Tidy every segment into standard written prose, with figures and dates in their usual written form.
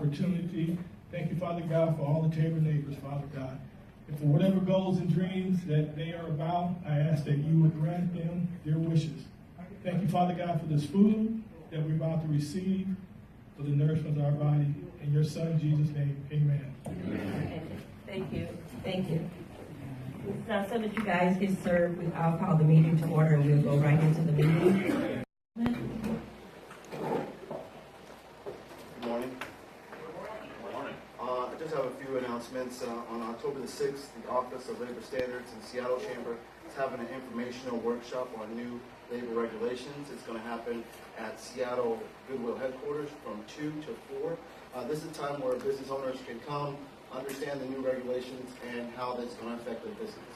opportunity. Thank you, Father God, for all the Tabor neighbors, Father God. And for whatever goals and dreams that they are about, I ask that you would grant them their wishes. Thank you, Father God, for this food that we're about to receive, for the nourishment of our body. In your Son, Jesus' name, amen. Thank you. Thank you. Now, so that you guys get served, I'll call the meeting to order and we'll go right into the meeting. Good morning. I just have a few announcements. On October the 6th, the Office of Labor Standards in Seattle Chamber is having an informational workshop on new labor regulations. It's going to happen at Seattle Goodwill headquarters from 2 to 4. This is a time where business owners can come, understand the new regulations, and how that's going to affect their business.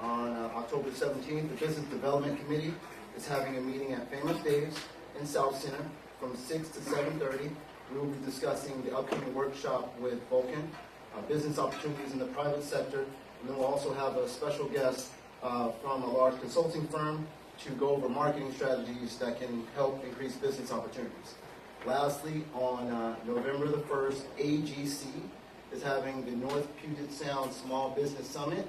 On October 17th, the Business Development Committee is having a meeting at Famous Dave's in South Center from 6 to 7:30. We will be discussing the upcoming workshop with Vulcan, business opportunities in the private sector, and then we'll also have a special guest from a large consulting firm to go over marketing strategies that can help increase business opportunities. Lastly, on November the 1st, AGC is having the North Puget Sound Small Business Summit.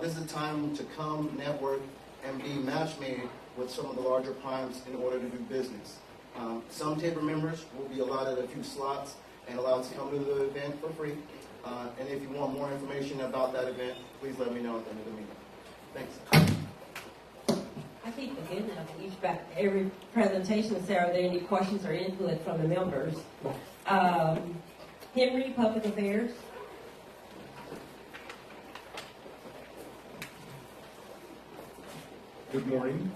This is a time to come, network, and be match-made with some of the larger primes in order to do business. Some Tabor members will be allotted a few slots and allowed to come to the event for free. And if you want more information about that event, please let me know at the end of the meeting. Thanks. I keep forgetting every presentation, Sarah, are there any questions or input from the members? Henry, Public Affairs. Good morning.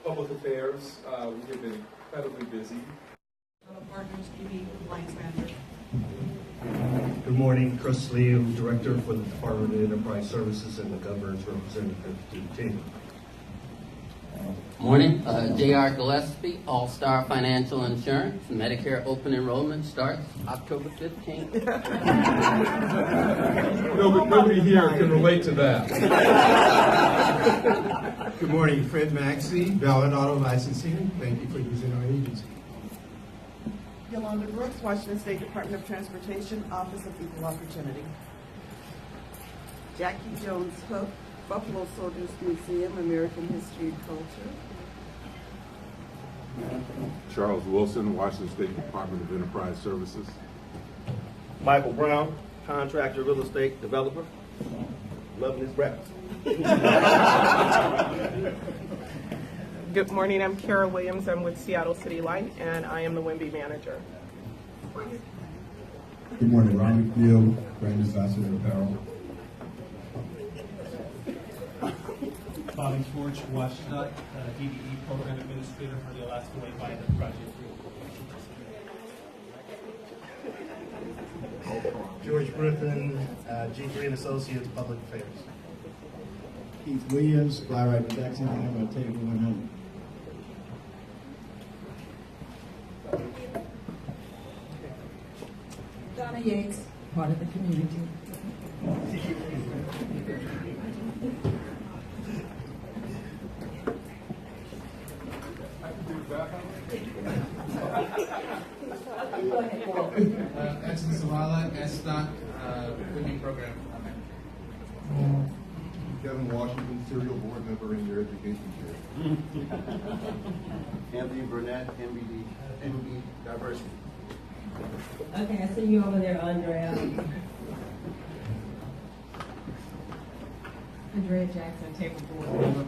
Public Affairs, we have been incredibly busy. Partners, TV Compliance Manager. Good morning, Chris Lee, Director for the Department of Enterprise Services and the Governor's Representative to the Tabor. Morning, J.R. Gillespie, All-Star Financial Insurance. Medicare open enrollment starts October 15th. Nobody here can relate to that. Good morning, Fred Maxey, Valid Auto Licensing. Thank you for using our agency. Yolanda Brooks, Washington State Department of Transportation, Office of Equal Opportunity. Jackie Jones Cook, Buffalo Soldiers Museum, American History and Culture. Charles Wilson, Washington State Department of Enterprise Services. Michael Brown, Contractor, Real Estate Developer. Loving his breakfast. Good morning, I'm Kara Williams. I'm with Seattle City Light, and I am the Wimby Manager. Good morning, Ron McNeil, Brand Ambassador Apparel. Bobby Schwartz, WSDOT, DDE Program Administrator for the Alaska Wayfinder Project. George Griffin, G3 and Associates, Public Affairs. Keith Williams, Flywright Production, I'm at Tabor 100. Donna Yates, part of the community. Edson Zavala, SDOT, Wimby Program. Kevin Washington, Serial Board Member in your Education Chair. Anthony Burnett, MB Diversity. Okay, I see you over there, Andrea. Andrea Jackson, Tabor Board Member.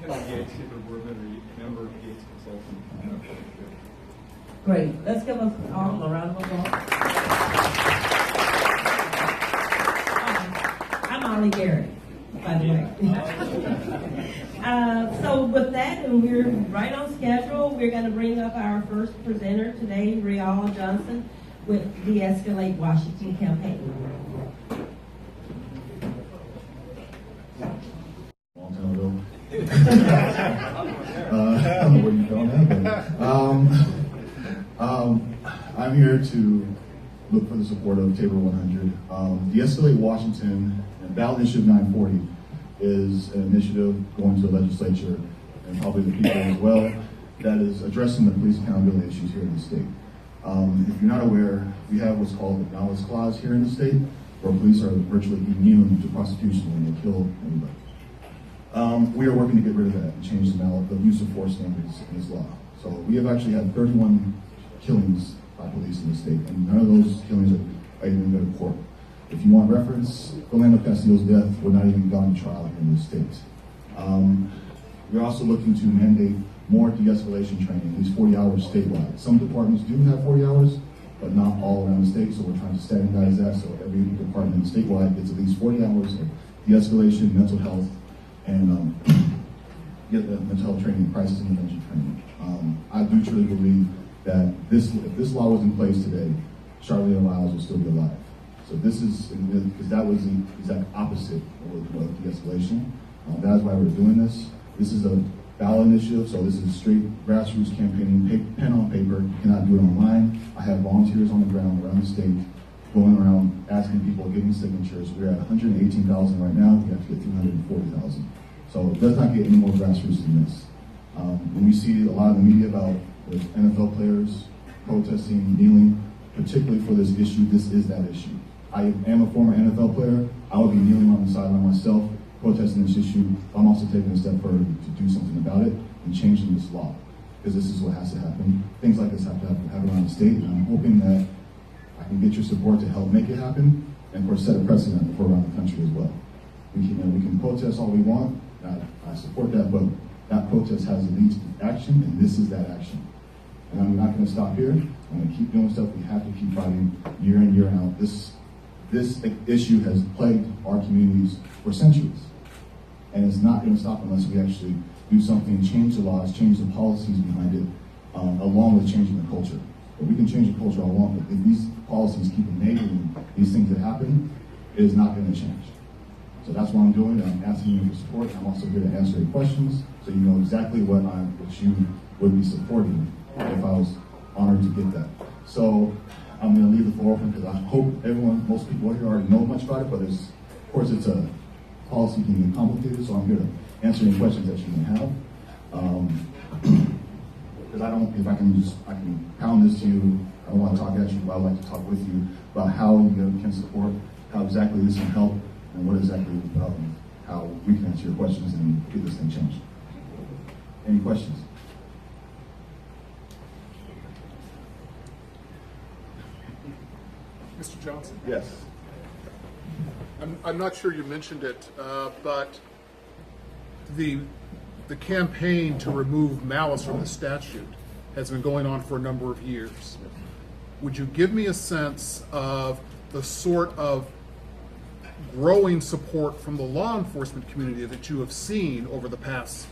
Kevin Gates, Tabor Board Member, Gates Consulting. Great. Let's give us all a round of applause. I'm Ollie Gary, by the way. So with that, and we're right on schedule, we're going to bring up our first presenter today, Riall Johnson, with De-Escalate Washington campaign. Long time ago. I don't know what you don't have. I'm here to look for the support of Tabor 100. De-Escalate Washington and Ballot Initiative 940 is an initiative going to the legislature and probably the people as well that is addressing the police accountability issues here in the state. If you're not aware, we have what's called the malice clause here in the state, where police are virtually immune to prosecution when they kill anybody. We are working to get rid of that and change the use of force standards in this law. So we have actually had 31 killings by police in the state, and none of those killings are even go to court. If you want reference, Philando Castillo's death would not even gone to trial in the state. We're also looking to mandate more de-escalation training, at least 40 hours statewide. Some departments do have 40 hours, but not all around the state, so we're trying to standardize that so every department statewide gets at least 40 hours of de-escalation, mental health, and get the mental health training, crisis intervention training. I do truly believe that if this law was in place today, Charlie and Riall would still be alive. So this is, because that was the exact opposite of de-escalation. That is why we're doing this. This is a ballot initiative, so this is straight grassroots campaigning, pen on paper. You cannot do it online. I have volunteers on the ground around the state going around asking people, getting signatures. We're at 118,000 right now. We have to get 340,000. So let's not get any more grassroots than this. When we see a lot of the media about the NFL players protesting, kneeling, particularly for this issue, this is that issue. I am a former NFL player. I would be kneeling on the sideline myself, protesting this issue. I'm also taking a step further to do something about it and changing this law, because this is what has to happen. Things like this have to happen around the state, and I'm hoping that I can get your support to help make it happen, and of course set a precedent for around the country as well. We can protest all we want. I support that, but that protest has to lead to action, and this is that action. And I'm not going to stop here. I'm going to keep doing stuff. We have to keep fighting year in, year out. This issue has plagued our communities for centuries. And it's not going to stop unless we actually do something, change the laws, change the policies behind it, along with changing the culture. But we can change the culture all along, but if these policies keep enabling these things that happen, it is not going to change. So that's what I'm doing. I'm asking you for support. I'm also here to answer your questions, so you know exactly what you would be supporting if I was honored to get that. So I'm going to leave the floor open because I hope most people here already know much about it, but of course it's a policy can be complicated, so I'm here to answer any questions that you may have. Because if I can pound this to you, I don't want to talk at you, but I'd like to talk with you about how you can support, how exactly this can help, and what exactly, how we can answer your questions and get this thing changed. Any questions? Mr. Johnson? Yes. I'm not sure you mentioned it, but the campaign to remove malice from the statute has been going on for a number of years. Would you give me a sense of the sort of growing support from the law enforcement community that you have seen over the past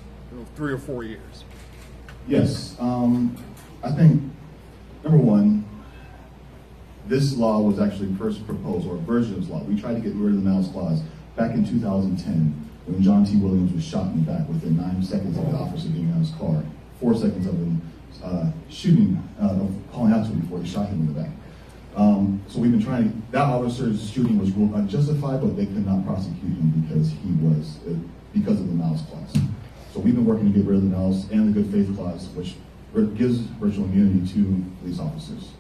3 or 4 years? Yes. I think, number one, this law was actually first proposed, or a version of this law. We tried to get rid of the malice clause back in 2010 when John T. Williams was shot in the back within 9 seconds of the officer getting out of his car. 4 seconds of him calling out to him before he shot him in the back. So we've been trying, that officer's shooting was ruled unjustified, but they could not prosecute him because of the malice clause. So we've been working to get rid of the malice and the good faith clause, which gives virtual immunity to police officers.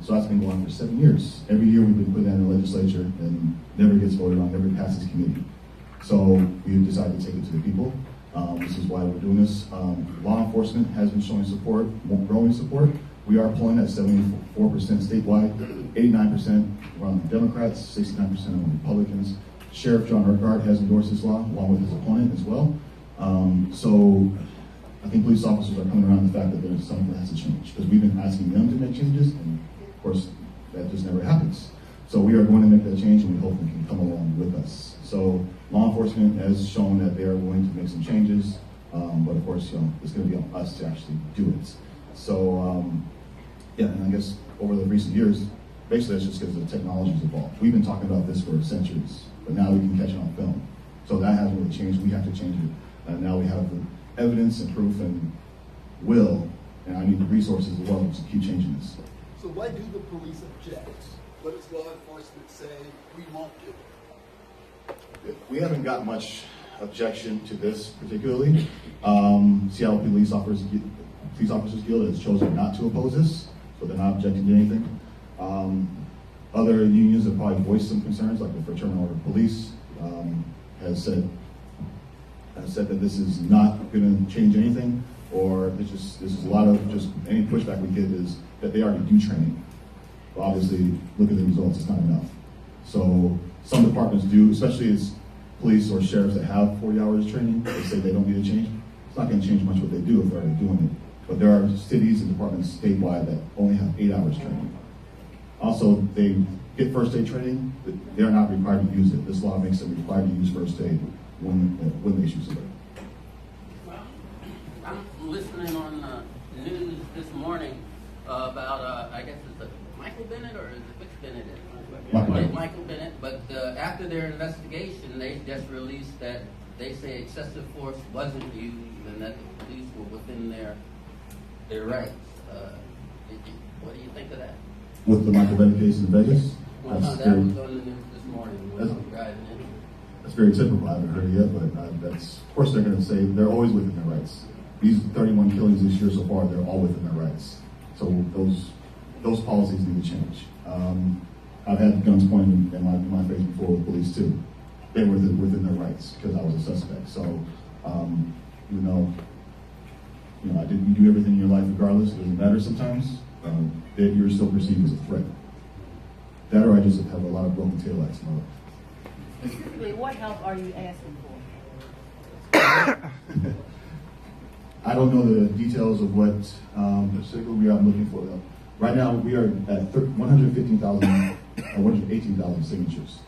So that's been going on for 7 years. Every year we've been putting that in the legislature and never gets voted on, never passes committee. So we decided to take it to the people. This is why we're doing this. Law enforcement has been showing support, growing support. We are polling at 74% statewide, 89% around the Democrats, 69% on the Republicans. Sheriff John Urquhart has endorsed this law, along with his opponent as well. So I think police officers are coming around the fact that there's something that has to change, because we've been asking them to make changes, and of course, that just never happens. So we are going to make that change, and we hope they can come along with us. So law enforcement has shown that they are willing to make some changes, but of course, it's going to be on us to actually do it. So, yeah, and I guess over the recent years, basically that's just because the technology's evolved. We've been talking about this for centuries, but now we can catch it on film. So that hasn't really changed. We have to change it. Now we have the evidence and proof and will, and I need the resources as well to keep changing this. So why do the police object? What does law enforcement say we won't do? We haven't got much objection to this particularly. Seattle police Police Officers Guild has chosen not to oppose this, so they're not objecting to anything. Other unions have probably voiced some concerns, like the Fraternal Order of Police has said that this is not going to change anything, or this is a lot of just any pushback we get is that they already do training. But obviously, look at the results; it's not enough. So some departments do, especially as police or sheriffs that have 40 hours of training, they say they don't need to change. It's not going to change much what they do if they're already doing it. But there are cities and departments statewide that only have 8 hours training. Also, they get first aid training, but they're not required to use it. This law makes them required to use first aid when they shoot somebody. I'm listening on the news this morning about, I guess it's Michael Bennett, or is it which Bennett is? Michael Bennett. But after their investigation, they just released that they say excessive force wasn't used and that the police were within their rights. What do you think of that? With the Michael Bennett case in Vegas? Well, that was on the news this morning when I was driving in. That's very typical. I haven't heard it yet, but that's, of course they're going to say they're always within their rights. These 31 killings this year so far, they're all within their rights. So those policies need to change. I've had guns pointed in my face before with police too. They were within their rights because I was a suspect. So, even though, you do everything in your life regardless, it doesn't matter sometimes, that you're still perceived as a threat. That or I just have a lot of broken taillights in my life. Specifically, what help are you asking for? I don't know the details of what particularly I'm looking for. Though. Right now, we are at 118,000 signatures.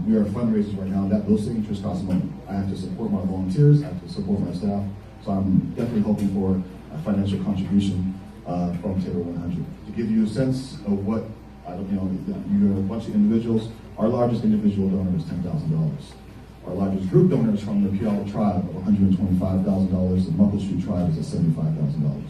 We are fundraisers right now. Those signatures cost money. I have to support my volunteers. I have to support my staff. So I'm definitely hoping for a financial contribution from Tabor 100. To give you a sense of what, you're a bunch of individuals. Our largest individual donor is $10,000. Our largest group donor is from the Riall tribe of $125,000. The Muckle Street tribe is at $75,000.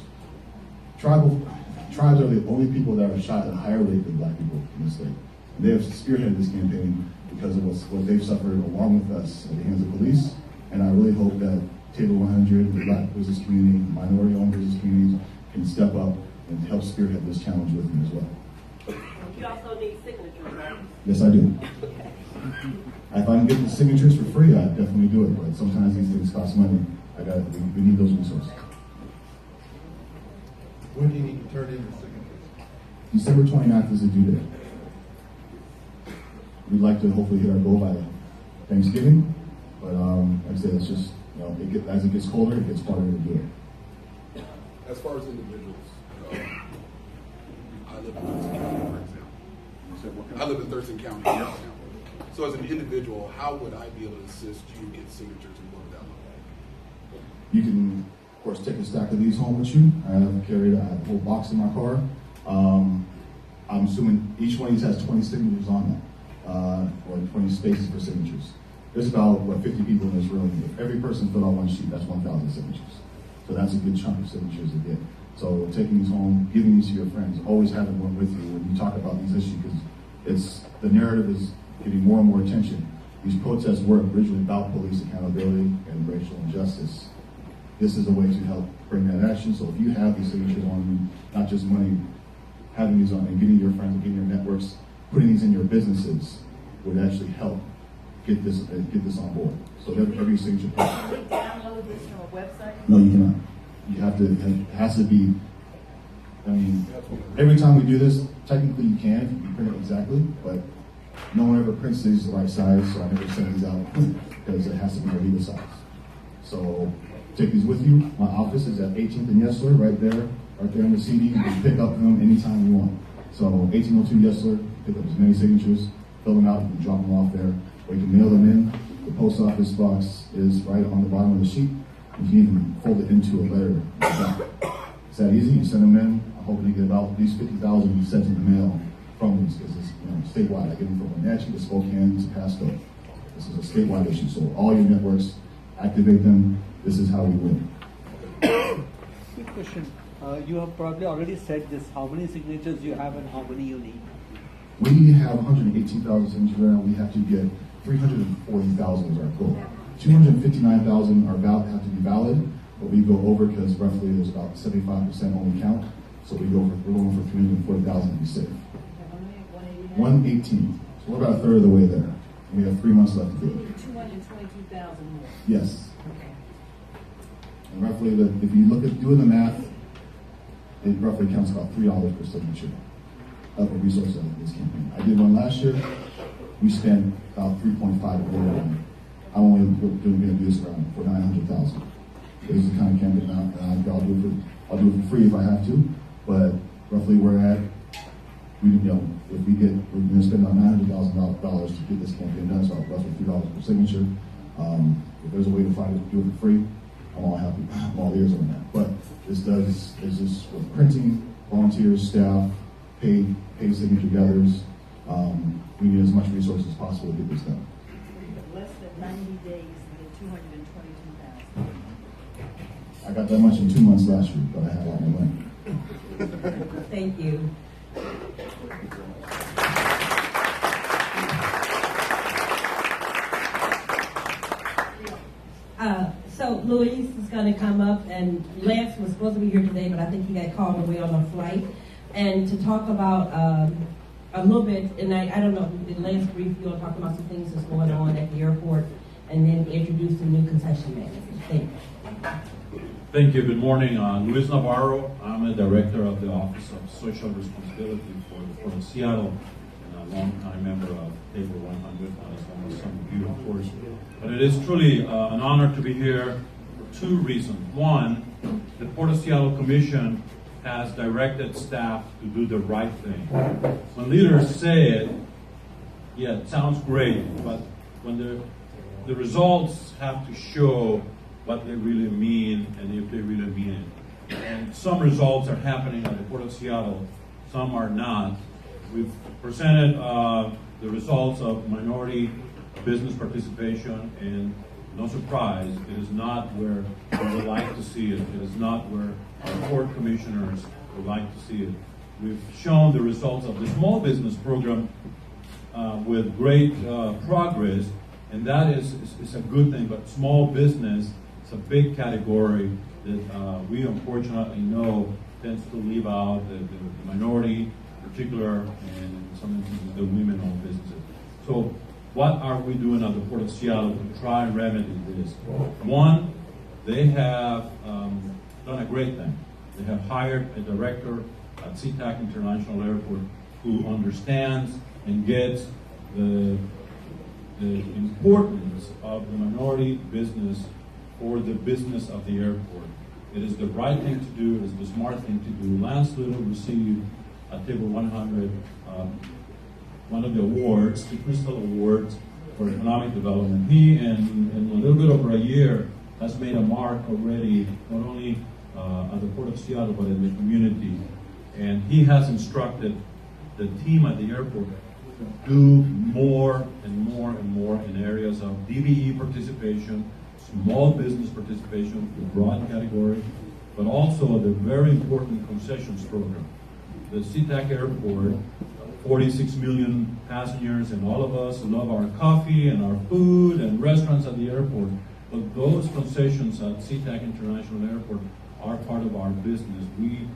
Tribes are the only people that are shot at a higher rate than black people in the state. And they have spearheaded this campaign because of what they've suffered along with us at the hands of police. And I really hope that Tabor 100, the black business community, minority-owned business communities can step up and help spearhead this challenge with me as well. You also need signatures, right? Yes, I do. If I can get the signatures for free, I'd definitely do it. But sometimes these things cost money. We need those resources. When do you need to turn in the signatures? December 29th is the due date. We'd like to hopefully hit our goal by Thanksgiving, but like I said, it's just, as it gets colder, it gets harder to do it. As far as individuals, I live in Thurston County, for example. I live in Thurston County, for example. So as an individual, how would I be able to assist you get signatures and what would that look like? You can, of course, take a stack of these home with you. I have a whole box in my car. I'm assuming each one of these has 20 signatures on that, or 20 spaces for signatures. There's about, 50 people in this room. If every person filled out one sheet, that's 1,000 signatures. So that's a good chunk of signatures to get. So taking these home, giving these to your friends, always having one with you when you talk about these issues, because the narrative is getting more and more attention. These protests were originally about police accountability and racial injustice. This is a way to help bring that action. So if you have these signatures on you, not just money, having these on and getting your friends and getting your networks, putting these in your businesses would actually help get this on board. So every signature. Can we download this from a website? No, you cannot. You have to. It has to be. Every time we do this, technically you can if you print it exactly, but no one ever prints these the right size, so I never send these out because it has to be a legal size. So take these with you. My office is at 18th and Yesler, right there on the CD. You can pick up them anytime you want. So 1802 Yesler, pick up as many signatures, fill them out, and drop them off there. Or you can mail them in. The post office box is right on the bottom of the sheet. You can even fold it into a letter. It's that easy. You send them in. I'm hoping to get about at least 50,000 sent in the mail from these because it's statewide. I get them from Wenatchee to Spokane to Pasco. This is a statewide issue. So all your networks, activate them. This is how we win. Quick question. You have probably already said this. How many signatures you have and how many you need? We have 118,000 signatures right now. We have to get 340,000 is our goal. 259,000 have to be valid. but we go over because roughly there's about 75% only count. So we're going for 340,000 to be safe. 118. So we're about a third of the way there. We have 3 months left to do it. 222,000 more. Yes. Okay. And roughly, if you look at doing the math, it roughly counts about $3 per signature of a resource of this campaign. I did one last year. We spent about 3.5 million. I'm only going to do this around for 900,000. This is the kind of campaign I'll do it for free if I have to. But roughly, we're at. If we're going to spend about $900,000 to get this campaign done, so roughly $3 per signature. If there's a way to find it to do it for free, I'm all happy. I'm all ears on that. But it's just with printing, volunteers, staff, paid signature gatherers. We need as much resources as possible to get this done. Less than 90 days to get 222,000. I got that much in 2 months last year, but I had a lot more money. Thank you. So Luis is going to come up, and Lance was supposed to be here today, but I think he got called away on a flight, and to talk about a little bit, and I don't know, Lance briefly will talk about some things that's going on at the airport, and then introduce the new concession manager. Thank you. Thank you. Good morning. Luis Navarro. I'm a director of the Office of Social Responsibility for the Port of Seattle, and a longtime member of Tabor 100, as well as some of you, of course. But it is truly an honor to be here for 2 reasons. One, the Port of Seattle Commission has directed staff to do the right thing. When leaders say it, yeah, it sounds great, but when the results have to show what they really mean and if they really mean it. And some results are happening at the Port of Seattle, some are not. We've presented the results of minority business participation, and no surprise, it is not where we would like to see it. It is not where our port commissioners would like to see it. We've shown the results of the small business program with great progress, and that is a good thing, but small business is a big category that we unfortunately know tends to leave out the minority in particular, and in some instances the women-owned businesses. So what are we doing at the Port of Seattle to try and remedy this? One, they have done a great thing. They have hired a director at SeaTac International Airport who understands and gets the importance of the minority business for the business of the airport. It is the right thing to do. It is the smart thing to do. Lance Little received at Tabor 100 one of the awards, the Crystal Awards for Economic Development. He, in a little bit over a year, has made a mark already, not only at the Port of Seattle, but in the community. And he has instructed the team at the airport to do more and more and more in areas of DBE participation, small business participation, the broad category, but also the very important concessions program. The SeaTac Airport, 46 million passengers, and all of us love our coffee and our food and restaurants at the airport. But those concessions at SeaTac International Airport are part of our business. We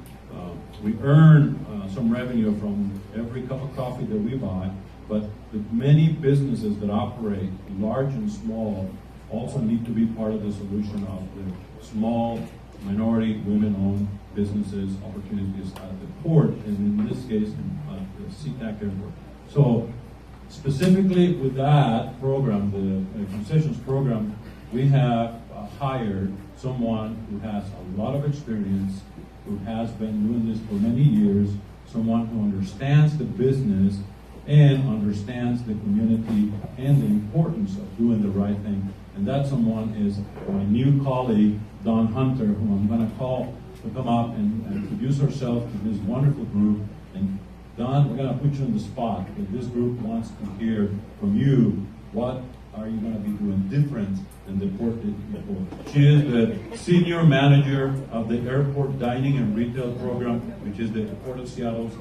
earn some revenue from every cup of coffee that we buy, but the many businesses that operate, large and small, also need to be part of the solution of the small, minority, women-owned businesses, opportunities at the port, and in this case, at the SeaTac Airport. So, specifically with that program, the concessions program, we have hired someone who has a lot of experience, who has been doing this for many years, someone who understands the business and understands the community and the importance of doing the right thing. And that someone is my new colleague, Dawn Hunter, who I'm going to call to come up and introduce herself to this wonderful group. And Dawn, we're going to put you on the spot, because this group wants to hear from you, what are you going to be doing different than the port did before. She is the senior manager of the airport dining and retail program, which is the Port of Seattle's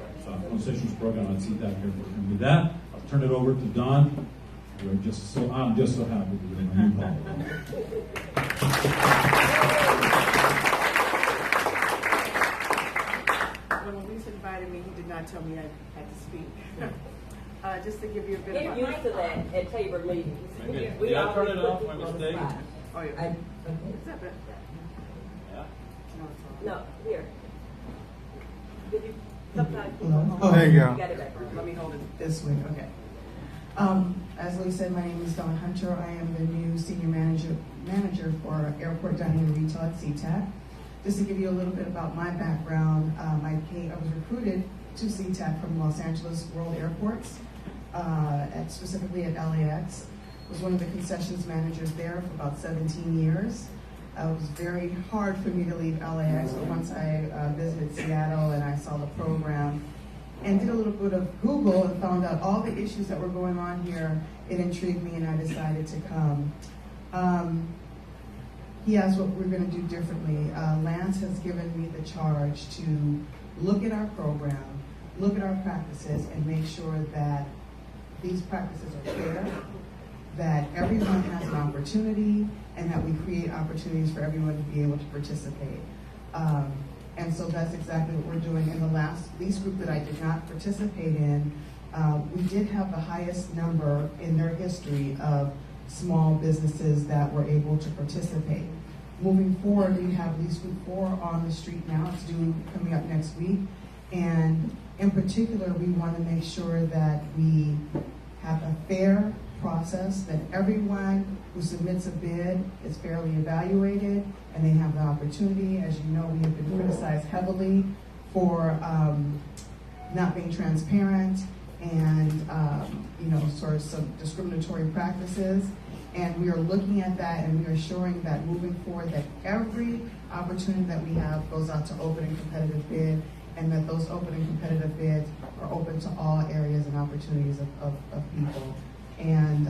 concessions program at SeaTac Airport. And with that, I'll turn it over to Dawn. I'm just so happy to be my new colleague. God told me I had to speak. Just to give you a bit Get of used to that at Tabor meetings. Did I turn it off by mistake? Oh, yeah. Okay. Is that better? Yeah. No, it's all right. No, here. Did you, sometimes. There you go. You got it back. Let me hold it this way, okay. As Lee said, my name is Dawn Hunter. I am the new senior manager for airport dining and retail at SeaTac. Just to give you a little bit about my background, I was recruited to SeaTac from Los Angeles World Airports, specifically at LAX. Was one of the concessions managers there for about 17 years. It was very hard for me to leave LAX, but once I visited Seattle and I saw the program and did a little bit of Google and found out all the issues that were going on here, it intrigued me and I decided to come. He asked what we're going to do differently. Lance has given me the charge to look at our program, look at our practices, and make sure that these practices are fair, that everyone has an opportunity, and that we create opportunities for everyone to be able to participate. And so that's exactly what we're doing. In the last lease group that I did not participate in, we did have the highest number in their history of small businesses that were able to participate. Moving forward, we have lease group 4 on the street now. It's due coming up next week. And in particular, we want to make sure that we have a fair process, that everyone who submits a bid is fairly evaluated and they have the opportunity. As you know, we have been criticized heavily for not being transparent and sort of some discriminatory practices. And we are looking at that and we are ensuring that moving forward that every opportunity that we have goes out to open and competitive bid, and that those open and competitive bids are open to all areas and opportunities of people. And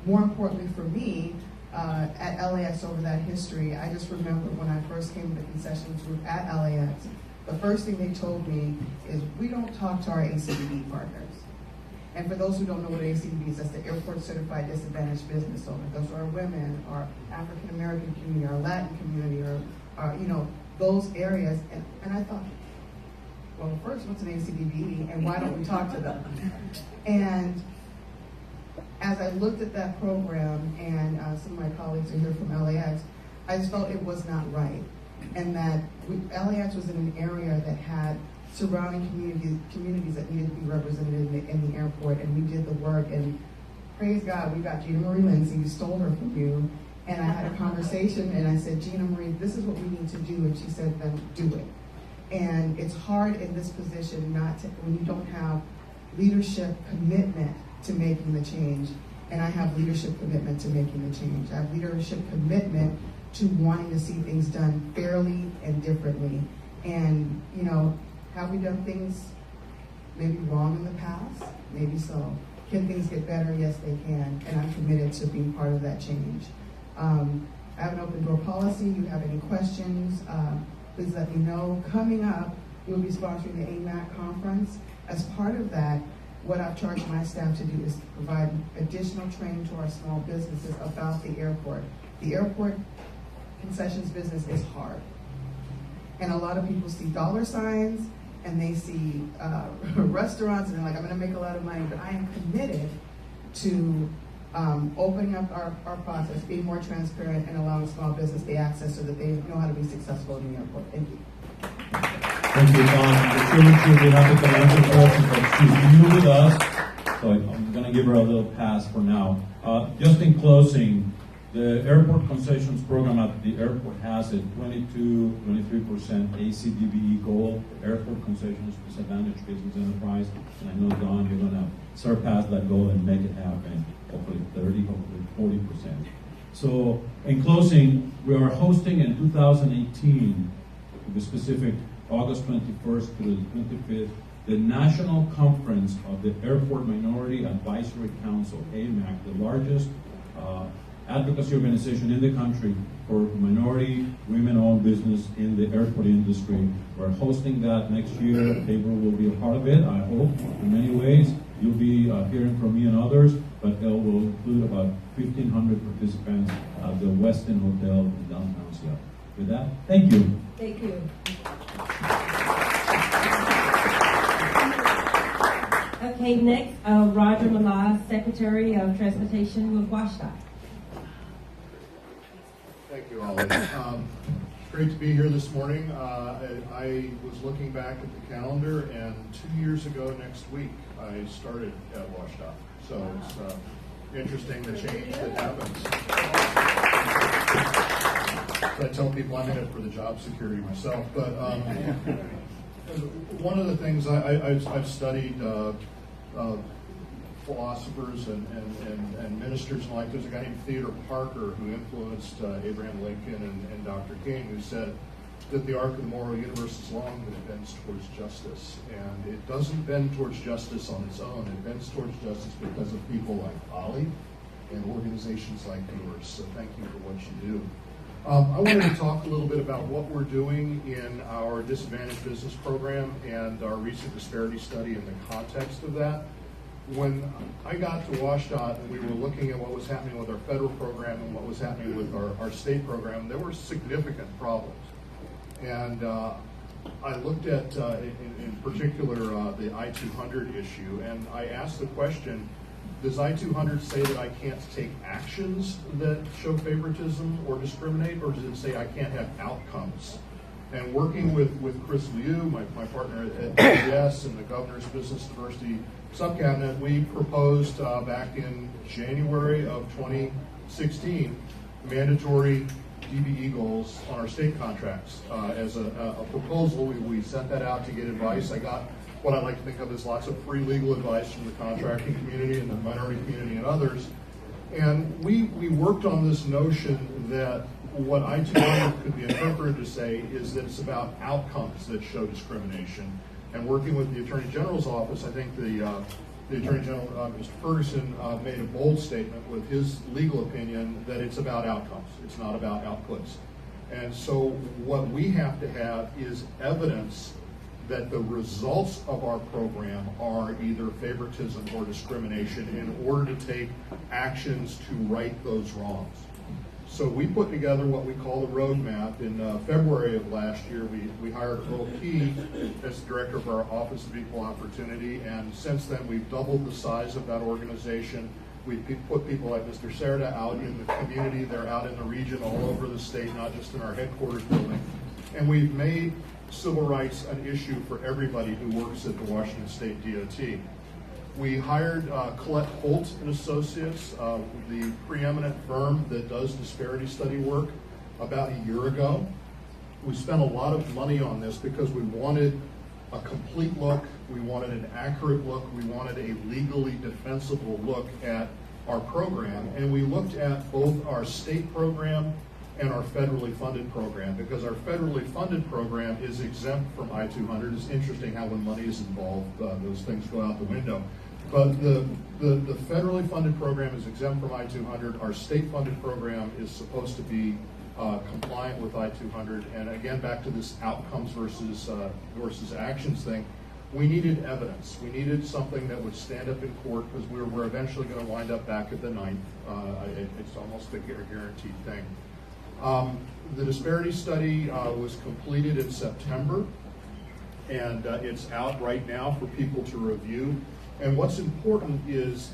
more importantly for me, at LAX over that history, I just remember when I first came to the concessions group at LAX, the first thing they told me is we don't talk to our ACDB partners. And for those who don't know what ACDB is, that's the Airport Certified Disadvantaged Business Owner. Those are our women, our African American community, our Latin community, or those areas. And I thought, well, first, what's an ACDB, and why don't we talk to them? And as I looked at that program, and some of my colleagues are here from LAX, I just felt it was not right. And that LAX was in an area that had surrounding communities that needed to be represented in the airport, and we did the work. And praise God, we got Gina Marie Lindsay, who stole her from you. And I had a conversation, and I said, Gina Marie, this is what we need to do. And she said, then do it. And it's hard in this position when you don't have leadership commitment to making the change. And I have leadership commitment to making the change. I have leadership commitment to wanting to see things done fairly and differently. And, have we done things maybe wrong in the past? Maybe so. Can things get better? Yes, they can. And I'm committed to being part of that change. I have an open door policy. You have any questions, please let me know. Coming up, we'll be sponsoring the AMAC conference. As part of that, what I've charged my staff to do is provide additional training to our small businesses about the airport. The airport concessions business is hard. And a lot of people see dollar signs and they see restaurants and they're like, I'm gonna make a lot of money, but I am committed to opening up our process, being more transparent, and allowing small business the access so that they know how to be successful in the airport. Thank you. Thank you, Don. The truly happy to answer questions, but she's new with us, so I'm going to give her a little pass for now. Just in closing, the airport concessions program at the airport has a 22-23% ACDBE goal for airport concessions, disadvantaged business enterprise, and I know, Don, you're going to surpass that goal and make it happen, hopefully 30, hopefully 40%. So, in closing, we are hosting in 2018, to be specific, August 21st to the 25th, the National Conference of the Airport Minority Advisory Council, AMAC, the largest advocacy organization in the country for minority, women-owned business in the airport industry. We're hosting that next year. Tabor will be a part of it, I hope, in many ways. You'll be hearing from me and others, but it will include about 1,500 participants at the Westin Hotel in downtown Seattle. With that, thank you. Thank you. Okay, next, Roger Millar, Secretary of Transportation with WSDOT. Thank you, Ollie. Great to be here this morning. I was looking back at the calendar, and 2 years ago next week, I started at WSDOT. So it's interesting the change that happens. I tell people I'm in it for the job security myself, but one of the things I've studied philosophers and ministers and like. There's a guy named Theodore Parker who influenced Abraham Lincoln and Dr. King, who said that the arc of the moral universe is long, but it bends towards justice. And it doesn't bend towards justice on its own. It bends towards justice because of people like Ollie and organizations like yours. So thank you for what you do. I wanted to talk a little bit about what we're doing in our disadvantaged business program and our recent disparity study in the context of that. When I got to WSDOT and we were looking at what was happening with our federal program and what was happening with our state program, there were significant problems. And I looked at, in particular, the I-200 issue, and I asked the question, does I-200 say that I can't take actions that show favoritism or discriminate, or does it say I can't have outcomes? And working with Chris Liu, my partner at DBS and the Governor's Business Diversity Subcabinet, we proposed back in January of 2016 mandatory DBE goals on our state contracts. As a proposal, we sent that out to get advice. I got what I like to think of as lots of free legal advice from the contracting community and the minority community and others. And we worked on this notion that what I-200 could be interpreted to say is that it's about outcomes that show discrimination. And working with the Attorney General's office, I think the Attorney General, Mr. Ferguson, made a bold statement with his legal opinion that it's about outcomes. It's not about outputs. And so what we have to have is evidence that the results of our program are either favoritism or discrimination in order to take actions to right those wrongs. So we put together what we call the roadmap. In February of last year, we hired Earl Key as the director of our Office of Equal Opportunity, and since then we've doubled the size of that organization. We've put people like Mr. Serda out in the community. They're out in the region all over the state, not just in our headquarters building. And we've made civil rights an issue for everybody who works at the Washington State DOT. We hired Collette Holt and Associates, the preeminent firm that does disparity study work, about a year ago. We spent a lot of money on this because we wanted a complete look, we wanted an accurate look, we wanted a legally defensible look at our program, and we looked at both our state program and our federally funded program, because our federally funded program is exempt from I-200. It's interesting how when money is involved, those things go out the window. But the federally funded program is exempt from I-200. Our state funded program is supposed to be compliant with I-200. And again, back to this outcomes versus actions thing, we needed evidence. We needed something that would stand up in court, because we're eventually going to wind up back at the 9th. It's almost a guaranteed thing. The disparity study was completed in September, and it's out right now for people to review. And what's important is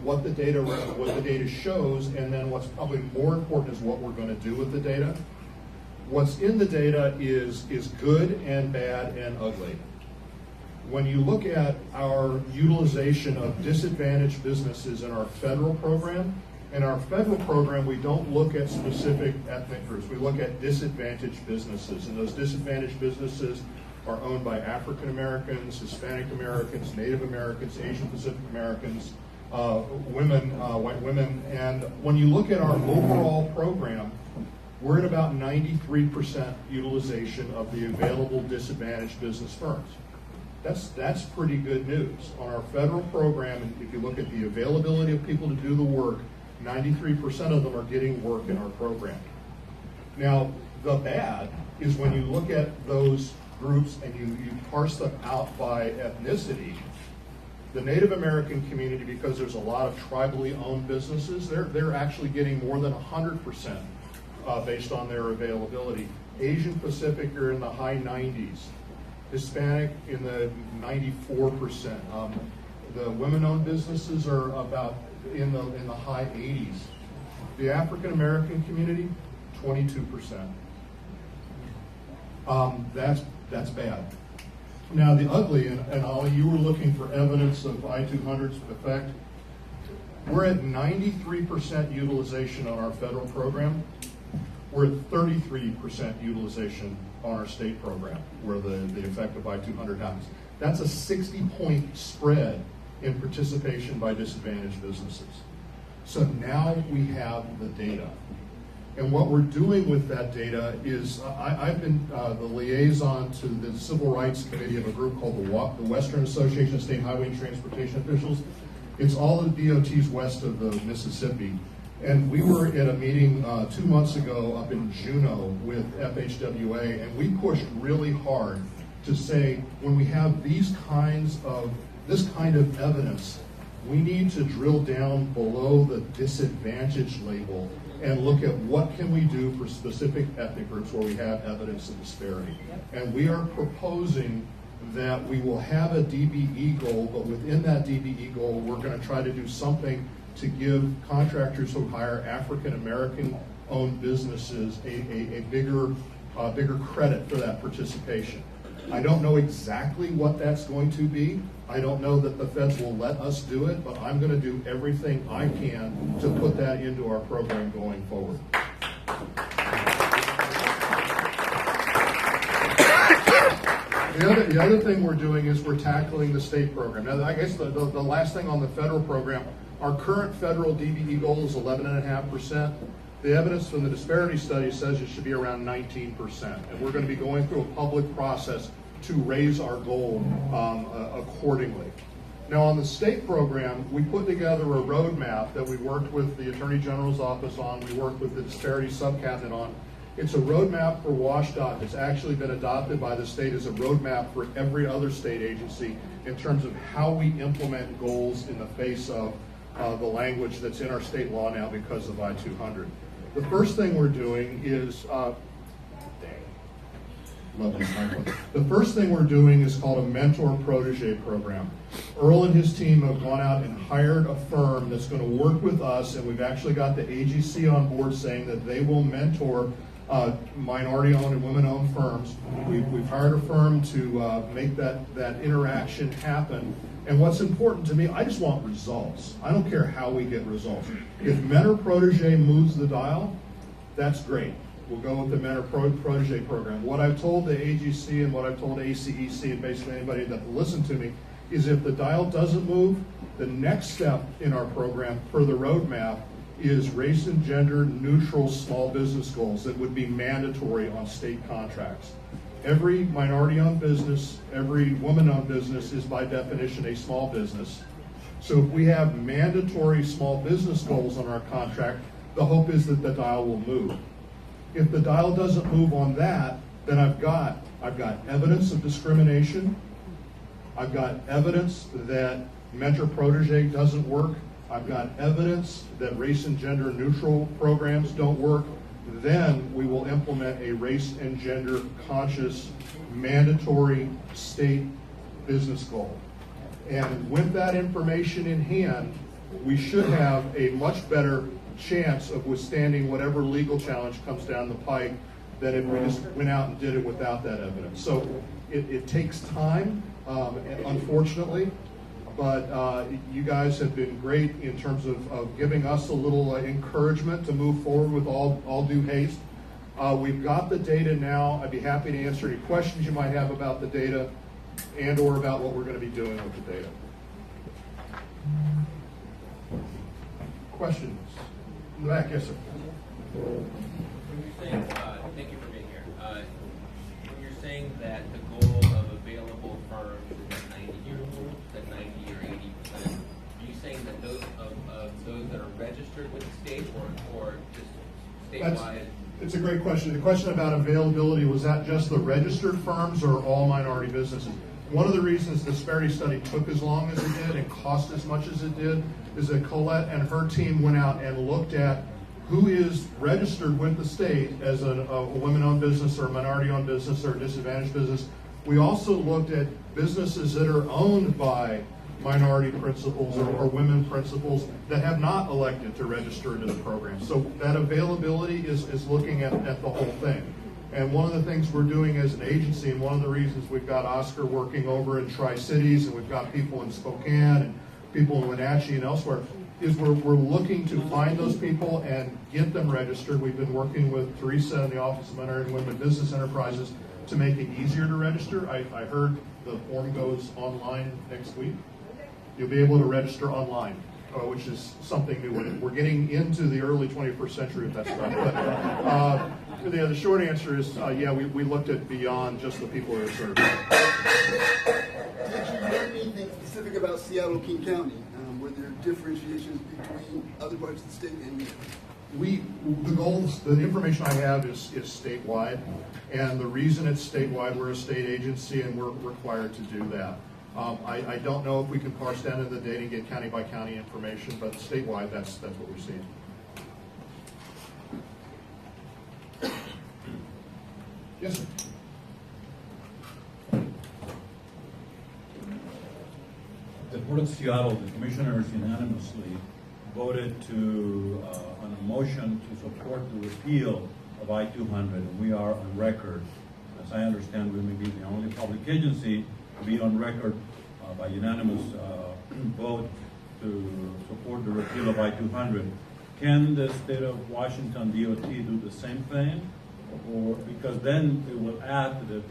what the data shows, and then what's probably more important is what we're going to do with the data. What's in the data is good and bad and ugly. When you look at our utilization of disadvantaged businesses in our federal program, we don't look at specific ethnic groups. We look at disadvantaged businesses, and those disadvantaged businesses are owned by African Americans, Hispanic Americans, Native Americans, Asian Pacific Americans, women, white women. And when you look at our overall program, we're at about 93% utilization of the available disadvantaged business firms. That's pretty good news. On our federal program, and if you look at the availability of people to do the work, 93% of them are getting work in our program. Now, the bad is when you look at those groups and you parse them out by ethnicity. The Native American community, because there's a lot of tribally owned businesses, they're actually getting more than 100% based on their availability. Asian Pacific are in the high 90s. Hispanic in the 94%. The women-owned businesses are about in the high 80s. The African American community, 22%. That's bad. Now the ugly, and Ollie, you were looking for evidence of I-200's effect. We're at 93% utilization on our federal program. We're at 33% utilization on our state program, where the effect of I-200 happens. That's a 60-point spread in participation by disadvantaged businesses. So now we have the data. And what we're doing with that data is, I've been the liaison to the Civil Rights Committee of a group called the Western Association of State Highway and Transportation Officials. It's all the DOTs west of the Mississippi. And we were at a meeting 2 months ago up in Juneau with FHWA, and we pushed really hard to say, when we have this kind of evidence, we need to drill down below the disadvantaged label and look at what can we do for specific ethnic groups where we have evidence of disparity. And we are proposing that we will have a DBE goal, but within that DBE goal, we're going to try to do something to give contractors who hire African American owned businesses a bigger credit for that participation. I don't know exactly what that's going to be. I don't know that the feds will let us do it, but I'm going to do everything I can to put that into our program going forward. The other thing we're doing is we're tackling the state program. Now, I guess the last thing on the federal program, our current federal DBE goal is 11.5%. The evidence from the disparity study says it should be around 19%. And we're going to be going through a public process to raise our goal accordingly. Now, on the state program, we put together a roadmap that we worked with the Attorney General's office on, we worked with the disparity subcabinet on. It's a roadmap for WSDOT. It's actually been adopted by the state as a roadmap for every other state agency in terms of how we implement goals in the face of the language that's in our state law now because of I-200. The first thing we're doing is, the first thing we're doing is called a mentor-protege program. Earl and his team have gone out and hired a firm that's going to work with us, and we've actually got the AGC on board saying that they will mentor minority-owned and women-owned firms. We've hired a firm to make that interaction happen. And what's important to me, I just want results. I don't care how we get results. If mentor-protege moves the dial, that's great. We'll go with the mentor-protege program. What I've told the AGC and what I've told ACEC and basically anybody that will listen to me is if the dial doesn't move, the next step in our program for the roadmap is race and gender neutral small business goals that would be mandatory on state contracts. Every minority-owned business, every woman-owned business is by definition a small business. So if we have mandatory small business goals on our contract, the hope is that the dial will move. If the dial doesn't move on that, then I've got evidence of discrimination. I've got evidence that mentor-protege doesn't work. I've got evidence that race and gender neutral programs don't work. Then we will implement a race and gender conscious mandatory state business goal. And with that information in hand, we should have a much better chance of withstanding whatever legal challenge comes down the pike than if we just went out and did it without that evidence. So it takes time, unfortunately. But you guys have been great in terms of giving us a little encouragement to move forward with all due haste. We've got the data now. I'd be happy to answer any questions you might have about the data and or about what we're going to be doing with the data. Questions? In the back, yes, sir. When you're saying, thank you for being here. When you're saying that the goal of available firms is 90 that 90 or 80%, are you saying that those of those that are registered with the state or just statewide? It's a great question. The question about availability, was that just the registered firms or all minority businesses? One of the reasons the disparity study took as long as it did and cost as much as it did is that Colette and her team went out and looked at who is registered with the state as a women-owned business or a minority-owned business or a disadvantaged business. We also looked at businesses that are owned by minority principals or women principals that have not elected to register into the program. So that availability is looking at the whole thing. And one of the things we're doing as an agency, and one of the reasons we've got Oscar working over in Tri-Cities, and we've got people in Spokane, and people in Wenatchee and elsewhere, is we're looking to find those people and get them registered. We've been working with Teresa in the Office of Minority and Women Business Enterprises to make it easier to register. I heard the form goes online next week. You'll be able to register online, which is something new. We're getting into the early 21st century, if that's right. But the short answer is, yeah, we looked at beyond just the people who are served. Did you learn anything specific about Seattle, King County? Were there differentiations between other parts of the state and the goals, the information I have is statewide, and the reason it's statewide, we're a state agency and we're required to do that. I don't know if we can parse down into the data and get county by county information, but statewide, that's what we're seeing. Yes, sir. The Board of Seattle, the commissioners unanimously voted to on a motion to support the repeal of I-200, and we are on record. As I understand, we may be the only public agency to be on record by unanimous vote to support the repeal of I-200. Can the state of Washington DOT do the same thing? Or because then it will add to the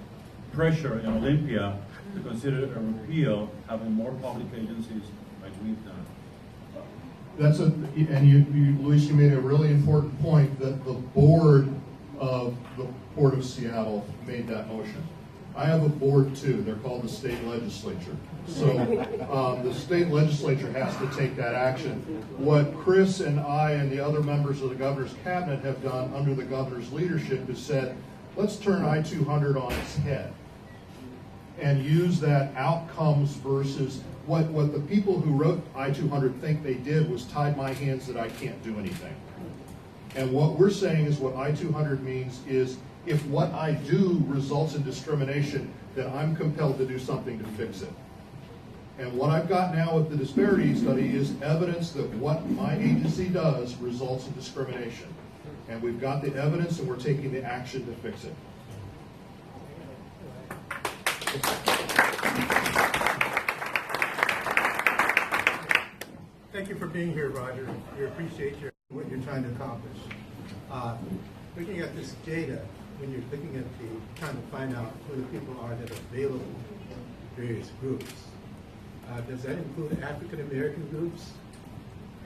pressure in Olympia to consider a repeal, having more public agencies like we've done. Luis, you made a really important point that the board of the Port of Seattle made that motion. I have a board too. They're called the state legislature. So the state legislature has to take that action. What Chris and I and the other members of the governor's cabinet have done under the governor's leadership is said, let's turn I-200 on its head and use that outcomes versus what the people who wrote I-200 think they did was tied my hands that I can't do anything. And what we're saying is what I-200 means is if what I do results in discrimination, then I'm compelled to do something to fix it. And what I've got now with the disparity study is evidence that what my agency does results in discrimination. And we've got the evidence and we're taking the action to fix it. Thank you for being here, Roger. We appreciate what you're trying to accomplish. Looking at this data, when you're looking at trying to find out who the people are that are available to various groups, does that include African American groups?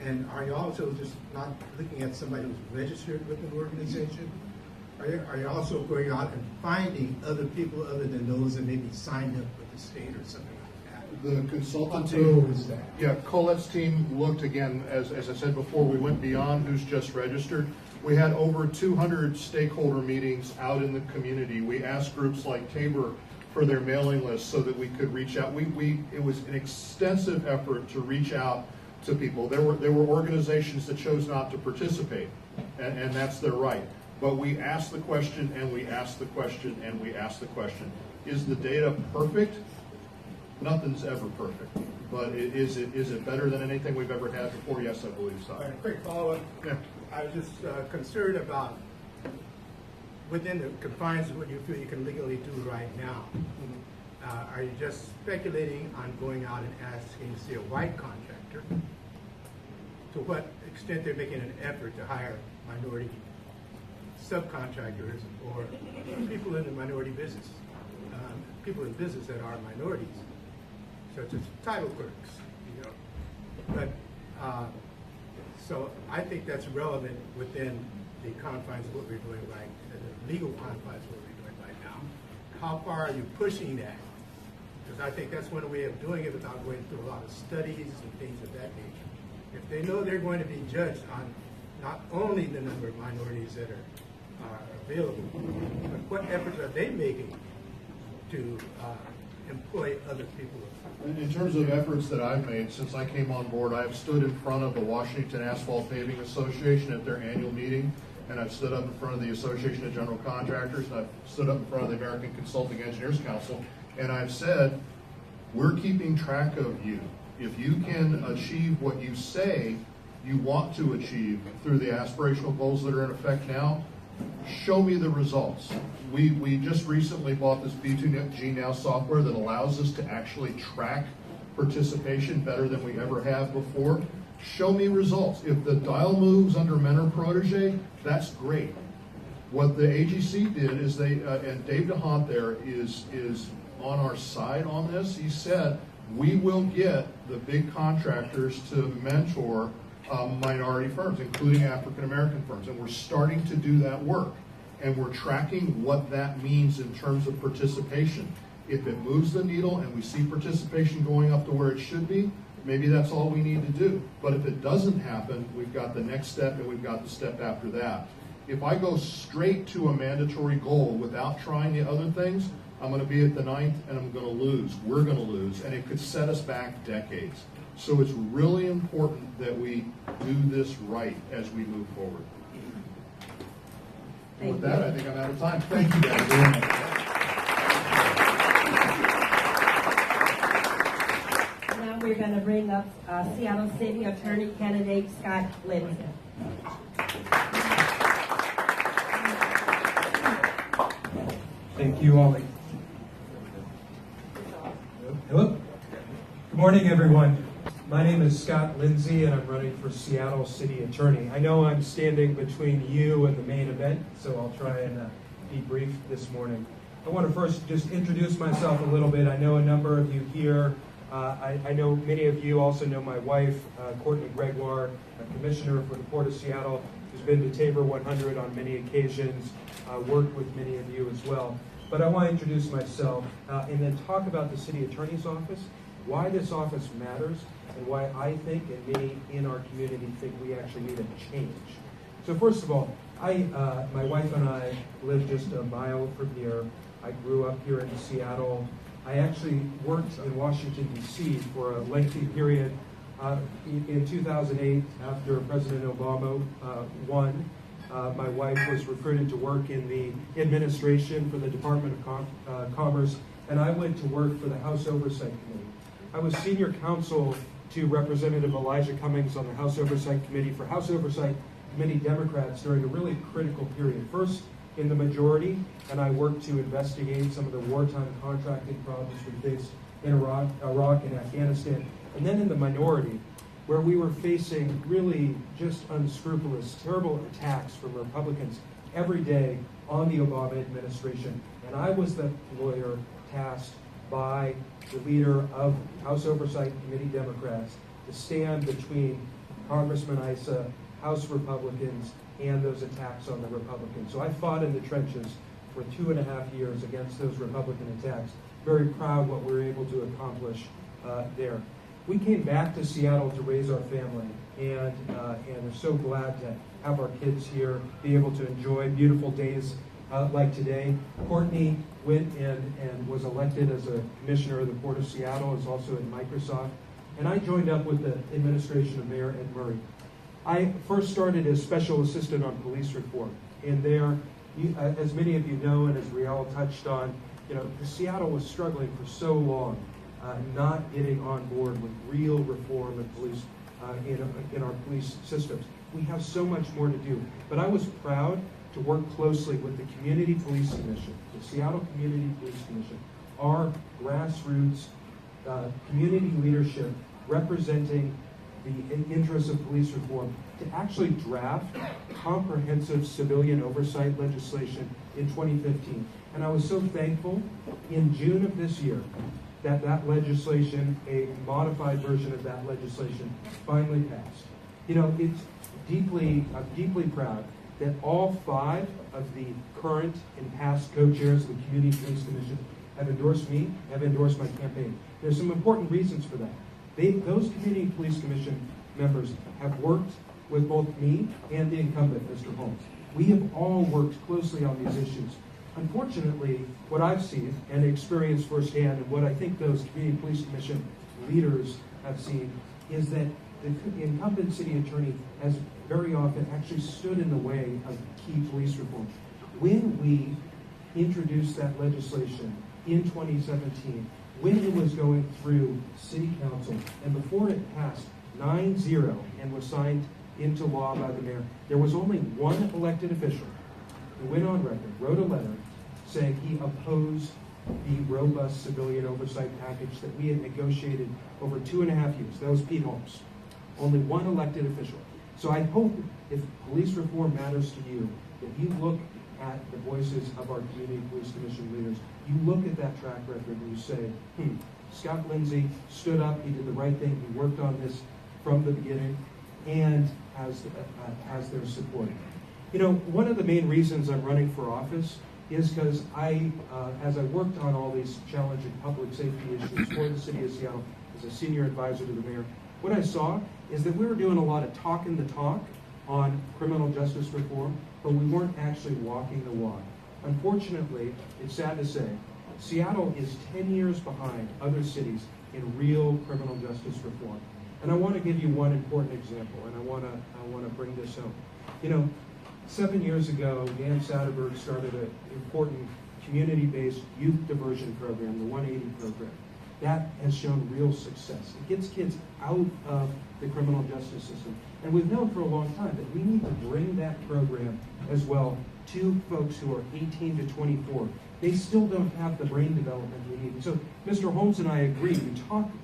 And are you also just not looking at somebody who's registered with an organization? Are you also going out and finding other people other than those that maybe signed up with the state or something like that? The consultant team is that? Yeah, Colette's team looked again, as I said before, we went beyond who's just registered. We had over 200 stakeholder meetings out in the community. We asked groups like Tabor for their mailing list so that we could reach out. It was an extensive effort to reach out to people. There were organizations that chose not to participate, and that's their right. But we asked the question, and we asked the question, and we asked the question. Is the data perfect? Nothing's ever perfect. But is it better than anything we've ever had before? Yes, I believe so. All right, quick follow-up. Yeah. I was just concerned about within the confines of what you feel you can legally do right now. Are you just speculating on going out and asking, say, a white contractor, to what extent they're making an effort to hire minority subcontractors or people in the minority business, people in business that are minorities, such as title clerks, you know. But so I think that's relevant within the confines of what we're doing right, the legal confines of what we're doing right now. How far are you pushing that? Because I think that's one way of doing it without going through a lot of studies and things of that nature. If they know they're going to be judged on not only the number of minorities that are available, but what efforts are they making to employ other people? In terms of efforts that I've made since I came on board, I've stood in front of the Washington Asphalt Paving Association at their annual meeting, and I've stood up in front of the Association of General Contractors, and I've stood up in front of the American Consulting Engineers Council, and I've said, we're keeping track of you. If you can achieve what you say you want to achieve through the aspirational goals that are in effect now, show me the results. We just recently bought this B2G Now software that allows us to actually track participation better than we ever have before. Show me results. If the dial moves under mentor protege, that's great. What the AGC did is and Dave DeHaan there is on our side on this. He said, we will get the big contractors to mentor minority firms, including African-American firms. And we're starting to do that work. And we're tracking what that means in terms of participation. If it moves the needle and we see participation going up to where it should be, maybe that's all we need to do. But if it doesn't happen, we've got the next step and we've got the step after that. If I go straight to a mandatory goal without trying the other things, I'm going to be at the 9th and I'm going to lose. We're going to lose, and it could set us back decades. So it's really important that we do this right as we move forward. And with that, I think I'm out of time. Thank you guys very much. Now we're going to bring up Seattle City Attorney candidate Scott Lindsay. Thank you, Ollie. Hello. Good morning, everyone. My name is Scott Lindsay, and I'm running for Seattle City Attorney. I know I'm standing between you and the main event, so I'll try and be brief this morning. I want to first just introduce myself a little bit. I know a number of you here. I know many of you also know my wife, Courtney Gregoire, a commissioner for the Port of Seattle, who's been to Tabor 100 on many occasions, worked with many of you as well. But I want to introduce myself and then talk about the City Attorney's Office, why this office matters, and why I think and many in our community think we actually need a change. So first of all, my wife and I live just a mile from here. I grew up here in Seattle. I actually worked in Washington, D.C. for a lengthy period. In 2008, after President Obama won, my wife was recruited to work in the administration for the Department of Commerce, and I went to work for the House Oversight Committee. I was senior counsel to Representative Elijah Cummings on the House Oversight Committee for House Oversight Committee Democrats during a really critical period. First, in the majority, and I worked to investigate some of the wartime contracting problems we faced in Iraq and Afghanistan. And then in the minority, where we were facing really just unscrupulous, terrible attacks from Republicans every day on the Obama administration. And I was the lawyer tasked by the leader of House Oversight Committee Democrats to stand between Congressman Issa, House Republicans, and those attacks on the Republicans. So I fought in the trenches for 2.5 years against those Republican attacks. Very proud what we were able to accomplish there. We came back to Seattle to raise our family, and are so glad to have our kids here, be able to enjoy beautiful days like today. Courtney went and was elected as a commissioner of the Port of Seattle, is also in Microsoft, and I joined up with the administration of Mayor Ed Murray. I first started as special assistant on police reform, and there, as many of you know, and as Riall touched on, Seattle was struggling for so long, not getting on board with real reform of police in our police systems. We have so much more to do, but I was proud to work closely with the Community Police Commission, the Seattle Community Police Commission, our grassroots community leadership representing the interests of police reform, to actually draft comprehensive civilian oversight legislation in 2015. And I was so thankful in June of this year that legislation, a modified version of that legislation, finally passed. I'm deeply proud that all 5 of the current and past co-chairs of the Community Police Commission have endorsed me, have endorsed my campaign. There's some important reasons for that. Those Community Police Commission members have worked with both me and the incumbent, Mr. Holmes. We have all worked closely on these issues. Unfortunately, what I've seen and experienced firsthand, and what I think those Community Police Commission leaders have seen, is that the incumbent city attorney has very often actually stood in the way of key police reform. When we introduced that legislation in 2017, when it was going through city council and before it passed 9-0 and was signed into law by the mayor, there was only one elected official who went on record, wrote a letter saying he opposed the robust civilian oversight package that we had negotiated over 2.5 years. That was Pete Holmes. Only one elected official. So I hope if police reform matters to you, that you look at the voices of our community police commission leaders. You look at that track record and you say, Scott Lindsay stood up, he did the right thing, he worked on this from the beginning, and has their support. You know, one of the main reasons I'm running for office is because as I worked on all these challenging public safety issues for the city of Seattle as a senior advisor to the mayor, what I saw is that we were doing a lot of talking the talk on criminal justice reform, but we weren't actually walking the walk. Unfortunately, it's sad to say, Seattle is 10 years behind other cities in real criminal justice reform. And I want to give you one important example, and I want to bring this home. You know, 7 years ago, Dan Satterberg started an important community-based youth diversion program, the 180 program. That has shown real success. It gets kids out of the criminal justice system. And we've known for a long time that we need to bring that program as well to folks who are 18 to 24. They still don't have the brain development we need. And so Mr. Holmes and I agree.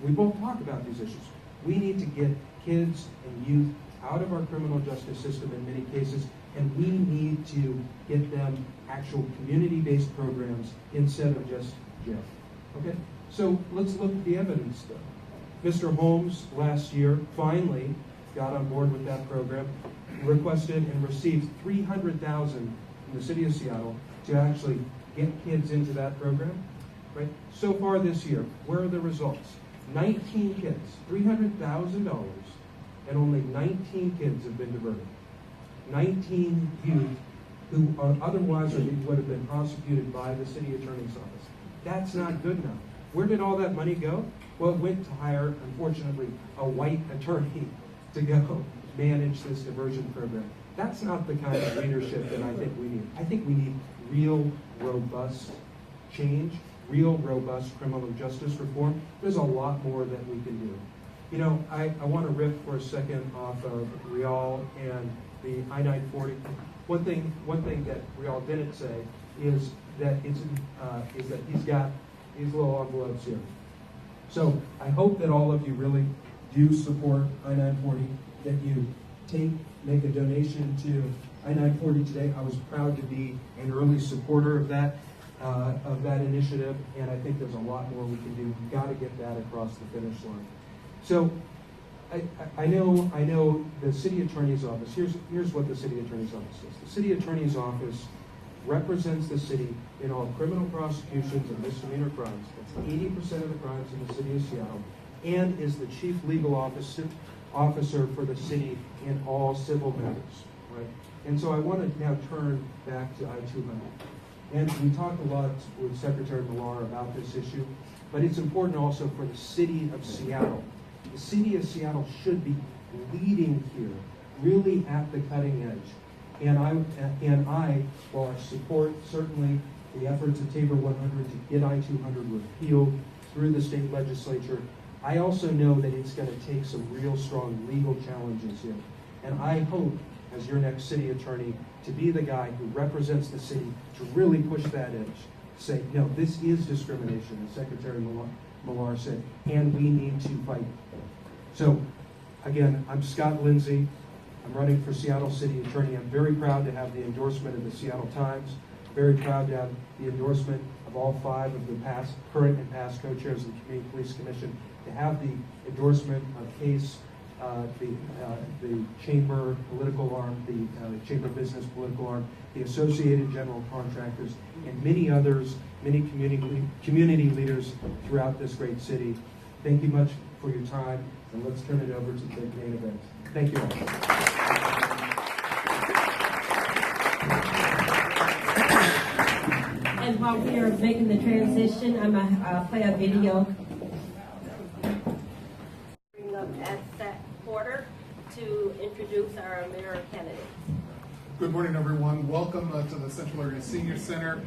We both talk about these issues. We need to get kids and youth out of our criminal justice system in many cases, and we need to get them actual community-based programs instead of just jail. Okay? So let's look at the evidence, though. Mr. Holmes last year finally got on board with that program, requested and received $300,000 from the city of Seattle to actually get kids into that program. Right? So far this year, where are the results? 19 kids, $300,000, and only 19 kids have been diverted. 19 youth who are otherwise would have been prosecuted by the city attorney's office. That's not good enough. Where did all that money go? Well, it went to hire, unfortunately, a white attorney to go manage this diversion program. That's not the kind of leadership that I think we need. I think we need real, robust change, real, robust criminal justice reform. There's a lot more that we can do. You know, I want to riff for a second off of Riall and the I-940. One thing that Riall didn't say is that he's got these little envelopes here. So I hope that all of you really do support I-940, that you make a donation to I-940 today. I was proud to be an early supporter of that initiative, and I think there's a lot more we can do. We've got to get that across the finish line. So I know the city attorney's office, here's what the city attorney's office does. The city attorney's office represents the city in all criminal prosecutions and misdemeanor crimes. That's 80% of the crimes in the city of Seattle, and is the chief legal officer for the city in all civil matters, right? And so I want to now turn back to I-200. And we talked a lot with Secretary Millar about this issue, but it's important also for the city of Seattle. The city of Seattle should be leading here, really at the cutting edge. And I, while I support certainly the efforts of Tabor 100 to get I-200 repealed through the state legislature, I also know that it's going to take some real strong legal challenges here. And I hope, as your next city attorney, to be the guy who represents the city to really push that edge. Say, no, this is discrimination, as Secretary Millar said, and we need to fight. So, again, I'm Scott Lindsay. I'm running for Seattle City Attorney. I'm very proud to have the endorsement of the Seattle Times. Very proud to have the endorsement of all 5 of the current and past co-chairs of the Community Police Commission, to have the endorsement of CASE, the Chamber political arm, the Chamber Business political arm, the Associated General Contractors, and many others, many community leaders throughout this great city. Thank you much for your time, and let's turn it over to the main event. Thank you all. And while we are making the transition, I'm going to play a video. Bring up Essex Porter to introduce our mayor candidates. Good morning, everyone. Welcome to the Central Area Senior Center.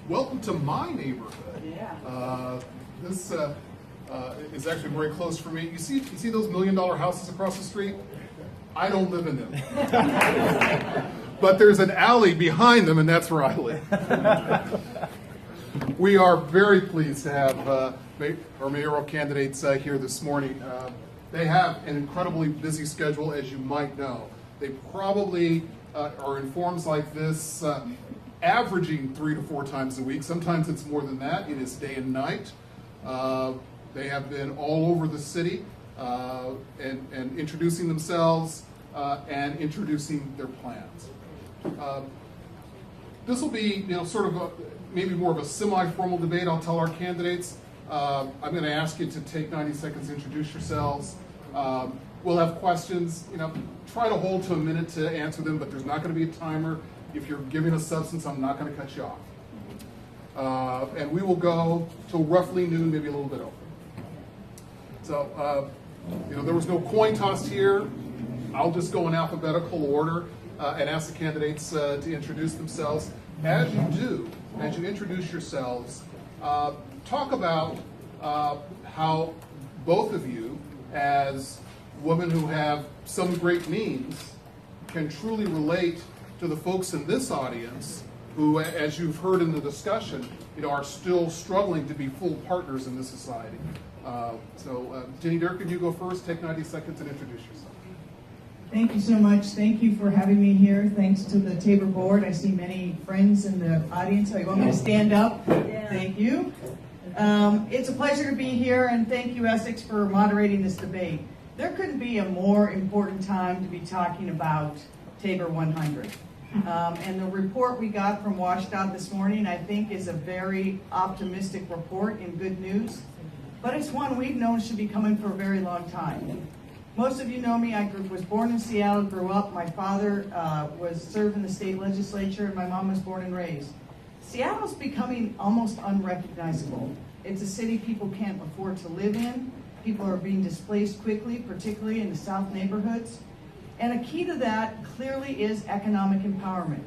welcome to my neighborhood. Yeah. This is actually very close for me. You see those $1 million houses across the street? I don't live in them. But there's an alley behind them, and that's where I live. We are very pleased to have our mayoral candidates here this morning. They have an incredibly busy schedule, as you might know. They probably are in forums like this averaging 3 to 4 times a week. Sometimes it's more than that. It is day and night. They have been all over the city and introducing themselves and introducing their plans. This will be, sort of maybe more of a semi-formal debate. I'll tell our candidates. I'm going to ask you to take 90 seconds to introduce yourselves. We'll have questions. Try to hold to a minute to answer them, but there's not going to be a timer. If you're giving us substance, I'm not going to cut you off. And we will go till roughly noon, maybe a little bit over. So, there was no coin toss here. I'll just go in alphabetical order and ask the candidates to introduce themselves. As you do, as you introduce yourselves, talk about how both of you, as women who have some great means, can truly relate to the folks in this audience who, as you've heard in the discussion, are still struggling to be full partners in this society. Jenny Durkan, you go first. Take 90 seconds and introduce yourself. Thank you so much. Thank you for having me here. Thanks to the Tabor board. I see many friends in the audience. So you want me to stand up? Yeah. Thank you. It's a pleasure to be here, and thank you, Essex, for moderating this debate. There couldn't be a more important time to be talking about Tabor 100. And the report we got from WSDOT this morning, I think, is a very optimistic report and good news. But it's one we've known should be coming for a very long time. Most of you know me. I was born in Seattle, grew up. My father served in the state legislature, and my mom was born and raised. Seattle's becoming almost unrecognizable. It's a city people can't afford to live in. People are being displaced quickly, particularly in the south neighborhoods. And a key to that clearly is economic empowerment.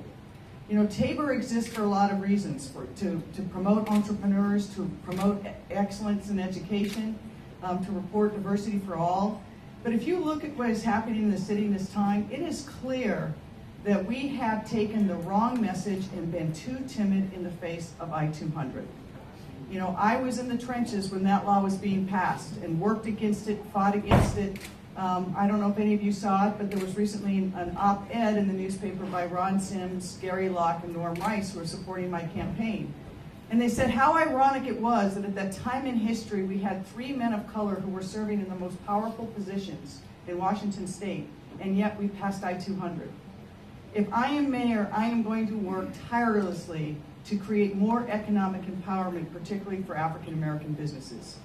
Tabor exists for a lot of reasons, to promote entrepreneurs, to promote excellence in education, to report diversity for all. But if you look at what is happening in the city in this time, it is clear that we have taken the wrong message and been too timid in the face of I-200. I was in the trenches when that law was being passed and worked against it, fought against it. I don't know if any of you saw it, but there was recently an op-ed in the newspaper by Ron Sims, Gary Locke, and Norm Rice, who were supporting my campaign. And they said how ironic it was that at that time in history, we had 3 men of color who were serving in the most powerful positions in Washington state, and yet we passed I-200. If I am mayor, I am going to work tirelessly to create more economic empowerment, particularly for African American businesses.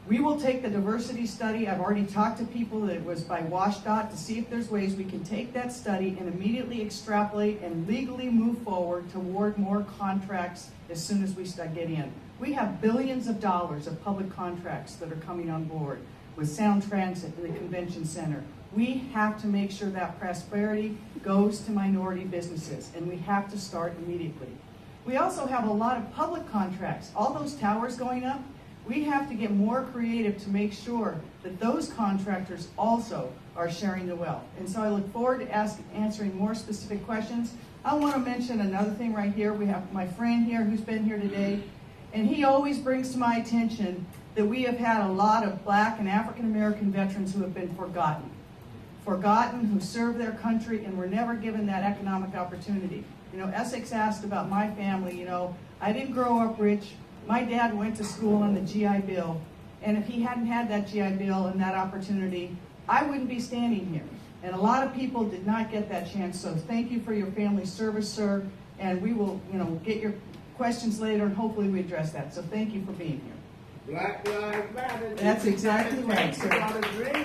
We will take the diversity study. I've already talked to people that it was by WSDOT to see if there's ways we can take that study and immediately extrapolate and legally move forward toward more contracts as soon as we get in. We have billions of dollars of public contracts that are coming on board with Sound Transit and the Convention Center. We have to make sure that prosperity goes to minority businesses, and we have to start immediately. We also have a lot of public contracts. All those towers going up, we have to get more creative to make sure that those contractors also are sharing the wealth. And so I look forward to answering more specific questions. I want to mention another thing right here. We have my friend here who's been here today, and he always brings to my attention that we have had a lot of Black and African American veterans who have been forgotten, who served their country and were never given that economic opportunity. Essex asked about my family. I didn't grow up rich. My dad went to school on the GI Bill, and if he hadn't had that GI Bill and that opportunity, I wouldn't be standing here. And a lot of people did not get that chance, so thank you for your family service, sir, and we will, get your questions later, and hopefully we address that. So thank you for being here. Black Lives Matter. That's exactly right, sir.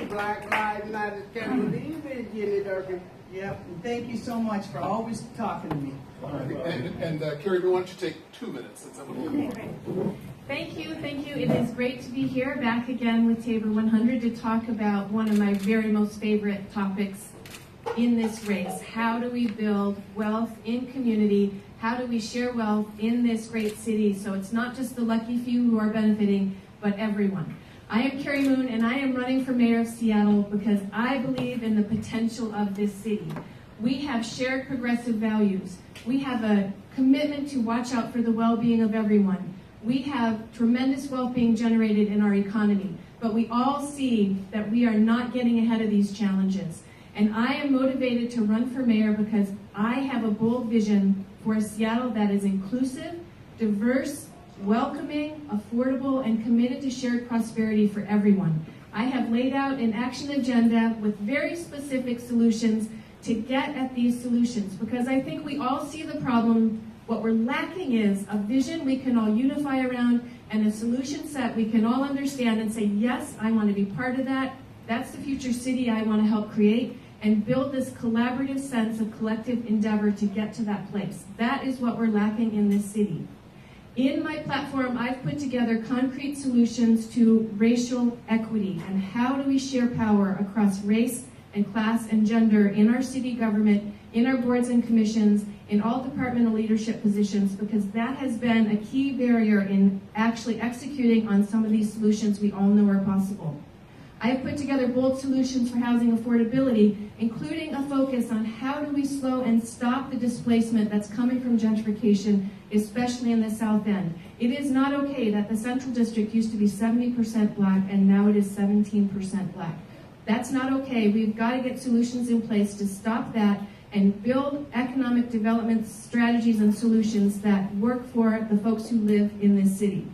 Black Lives Matter. Can't believe it, Jenny Durkan. Yep, and thank you so much for always talking to me. All right. And Cary, why don't you take 2 minutes? Thank you. It is great to be here, back again with Tabor 100 to talk about one of my very most favorite topics in this race? How do we build wealth in community? How do we share wealth in this great city so it's not just the lucky few who are benefiting, but everyone? I am Cary Moon, and I am running for mayor of Seattle because I believe in the potential of this city. We have shared progressive values. We have a commitment to watch out for the well-being of everyone. We have tremendous wealth being generated in our economy, but we all see that we are not getting ahead of these challenges. And I am motivated to run for mayor because I have a bold vision for a Seattle that is inclusive, diverse, welcoming, affordable, and committed to shared prosperity for everyone. I have laid out an action agenda with very specific solutions to get at these solutions, because I think we all see the problem. What we're lacking is a vision we can all unify around and a solution set we can all understand and say, yes, I want to be part of that. That's the future city I want to help create, and build this collaborative sense of collective endeavor to get to that place. That is what we're lacking in this city. In my platform, I've put together concrete solutions to racial equity and how do we share power across race and class and gender in our city government, in our boards and commissions, in all departmental leadership positions, because that has been a key barrier in actually executing on some of these solutions we all know are possible. I have put together bold solutions for housing affordability, including a focus on how do we slow and stop the displacement that's coming from gentrification, especially in the South End. It is not okay that the Central District used to be 70% black and now it is 17% black. That's not okay. We've got to get solutions in place to stop that and build economic development strategies and solutions that work for the folks who live in this city.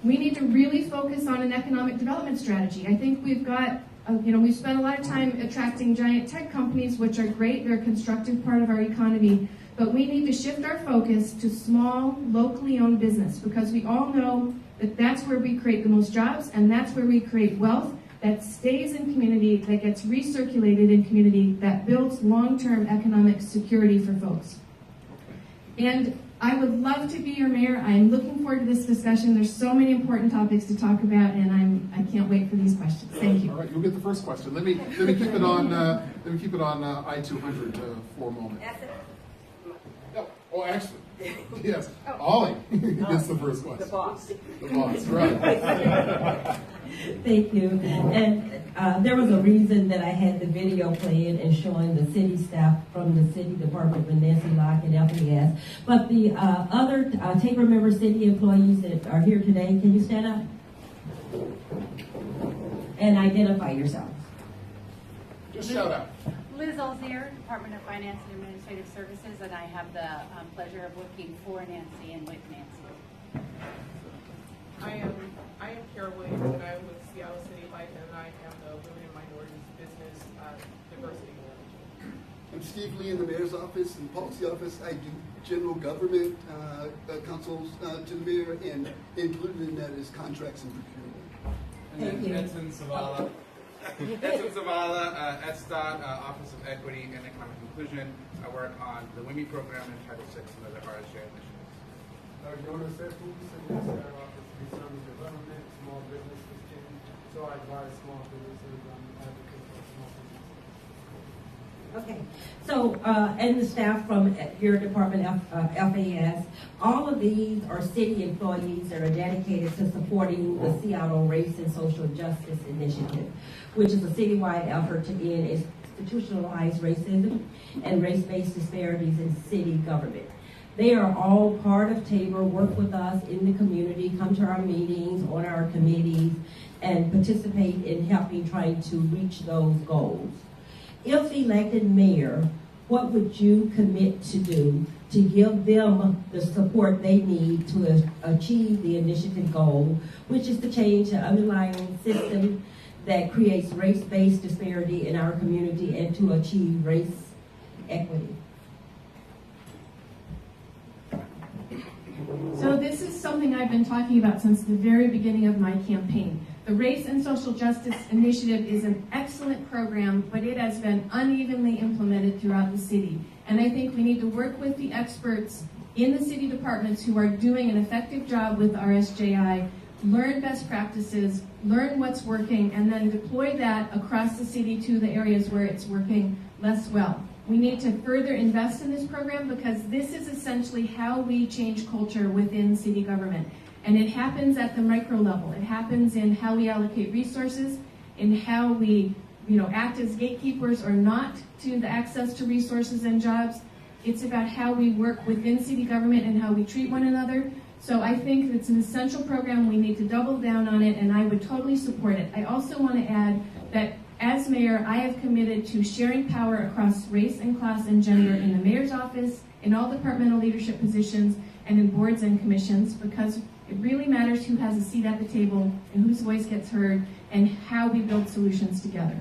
We need to really focus on an economic development strategy. I think we've got, we've spent a lot of time attracting giant tech companies, which are great. They're a constructive part of our economy. But we need to shift our focus to small, locally owned business, because we all know that that's where we create the most jobs, and that's where we create wealth that stays in community, that gets recirculated in community, that builds long-term economic security for folks. And I would love to be your mayor. I am looking forward to this discussion. There's so many important topics to talk about, and I can't wait for these questions. Thank you. All right, you'll get the first question. Let me keep it on I-200 for a moment. Oh, actually, yes. Ollie gets the first question. The boss. The boss, right. Thank you. And there was a reason that I had the video playing and showing the city staff from the city department with Nancy Locke and FAS. But the other Tabor member city employees that are here today, can you stand up and identify yourselves? Just shout out. Liz Olzier, Department of Finance and Administrative Services, and I have the pleasure of working for Nancy and with Nancy. I am Carol Williams, and I'm with Seattle City Life, and I am the Women and Minorities Business Diversity Manager. I'm Steve Lee in the Mayor's Office and Policy Office. I do general government counsels to the mayor, and included in that is contracts and procurement. And then Edson Zavala. Edson Zavala, SDOT, Office of Equity and Economic Inclusion. I work on the WIMI program and Title VI and other RSJ initiatives. Jonas Sefu, Secretary of Office of Economic Development, Small Business System. So I advise small businesses on advocate for small businesses. Okay, so, and the staff from your department, FAS, all of these are city employees that are dedicated to supporting the Seattle Race and Social Justice Initiative, which is a citywide effort to end institutionalized racism and race-based disparities in city government. They are all part of Tabor, work with us in the community, come to our meetings, on our committees, and participate in helping trying to reach those goals. If elected mayor, what would you commit to do to give them the support they need to achieve the initiative goal, which is to change the underlying system that creates race-based disparity in our community and to achieve race equity? So this is something I've been talking about since the very beginning of my campaign. The Race and Social Justice Initiative is an excellent program, but it has been unevenly implemented throughout the city. And I think we need to work with the experts in the city departments who are doing an effective job with RSJI, learn best practices, learn what's working, and then deploy that across the city to the areas where it's working less wealth. We need to further invest in this program because this is essentially how we change culture within city government. And it happens at the micro level. It happens in how we allocate resources, in how we act as gatekeepers or not to the access to resources and jobs. It's about how we work within city government and how we treat one another. So I think it's an essential program. We need to double down on it, and I would totally support it. I also want to add that as mayor, I have committed to sharing power across race and class and gender in the mayor's office, in all departmental leadership positions, and in boards and commissions, because it really matters who has a seat at the table and whose voice gets heard and how we build solutions together.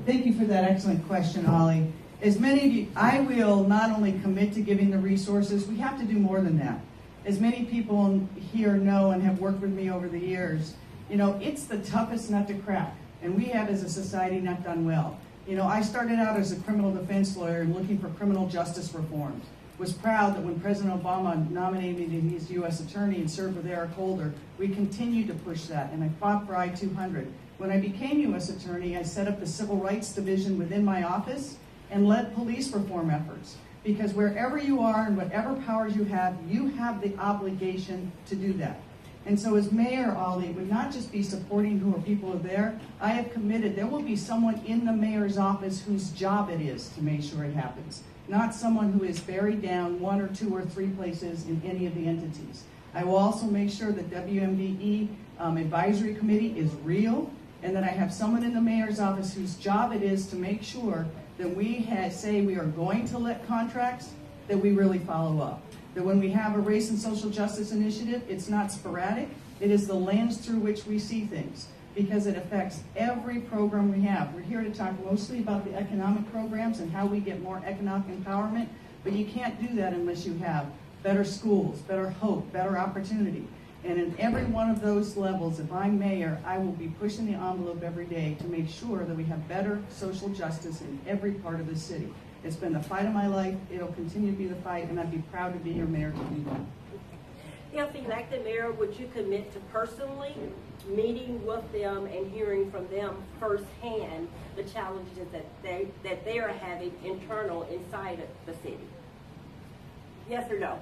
Thank you for that excellent question, Holly. As many of you, I will not only commit to giving the resources, we have to do more than that. As many people here know and have worked with me over the years, it's the toughest nut to crack, and we have as a society not done well. I started out as a criminal defense lawyer and looking for criminal justice reforms. Was proud that when President Obama nominated me as U.S. Attorney and served with Eric Holder, we continued to push that, and I fought for I-200. When I became U.S. Attorney, I set up the Civil Rights Division within my office and led police reform efforts. Because wherever you are and whatever powers you have the obligation to do that. And so as mayor, Ollie, it would not just be supporting who are people are there. I have committed there will be someone in the mayor's office whose job it is to make sure it happens. Not someone who is buried down 1 or 2 or 3 places in any of the entities. I will also make sure that WMDE advisory committee is real, and that I have someone in the mayor's office whose job it is to make sure that we say we are going to let contracts, that we really follow up. That when we have a race and social justice initiative, it's not sporadic, it is the lens through which we see things, because it affects every program we have. We're here to talk mostly about the economic programs and how we get more economic empowerment, but you can't do that unless you have better schools, better hope, better opportunity. And in every one of those levels, if I'm mayor, I will be pushing the envelope every day to make sure that we have better social justice in every part of the city. It's been the fight of my life, it'll continue to be the fight, and I'd be proud to be your mayor to do that. If elected mayor, would you commit to personally meeting with them and hearing from them firsthand the challenges that they are having internal inside of the city? Yes or no?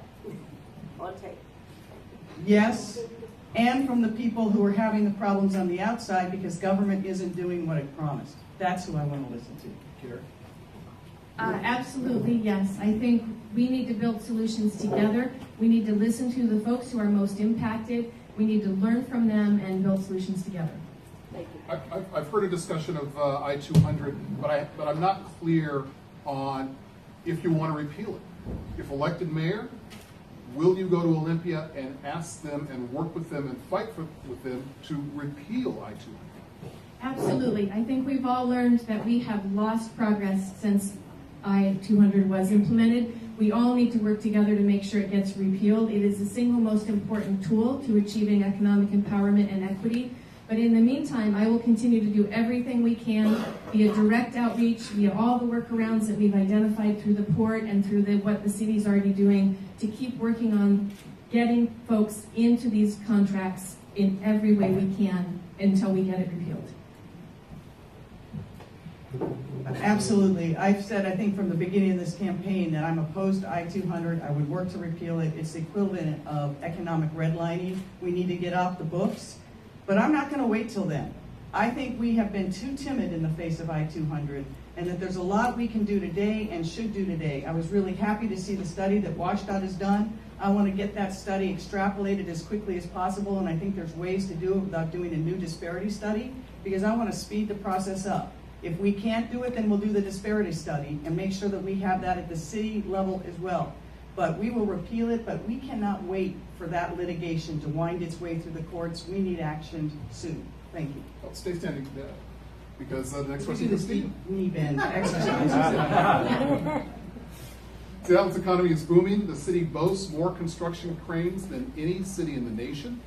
On tape. Yes, and from the people who are having the problems on the outside because government isn't doing what it promised. That's who I want to listen to. Cary? Absolutely, yes. I think we need to build solutions together. We need to listen to the folks who are most impacted. We need to learn from them and build solutions together. Thank you. I've heard a discussion of I-200, but I'm not clear on if you want to repeal it. If elected mayor, will you go to Olympia and ask them and work with them and fight with them to repeal I-200? Absolutely. I think we've all learned that we have lost progress since I-200 was implemented. We all need to work together to make sure it gets repealed. It is the single most important tool to achieving economic empowerment and equity. But in the meantime, I will continue to do everything we can via direct outreach, via all the workarounds that we've identified through the port and through what the city's already doing to keep working on getting folks into these contracts in every way we can until we get it repealed. Absolutely. I've said, I think from the beginning of this campaign, that I'm opposed to I-200. I would work to repeal it. It's the equivalent of economic redlining. We need to get off the books. But I'm not going to wait till then. I think we have been too timid in the face of I-200, and that there's a lot we can do today and should do today. I was really happy to see the study that WSDOT has done. I want to get that study extrapolated as quickly as possible, and I think there's ways to do it without doing a new disparity study, because I want to speed the process up. If we can't do it, then we'll do the disparity study and make sure that we have that at the city level as well. But we will repeal it, but we cannot wait for that litigation to wind its way through the courts. We need action soon. Thank you. Oh, stay standing because the next We question do is this Steve. knee bend exercise. Seattle's economy is booming. The city boasts more construction cranes than any city in the nation.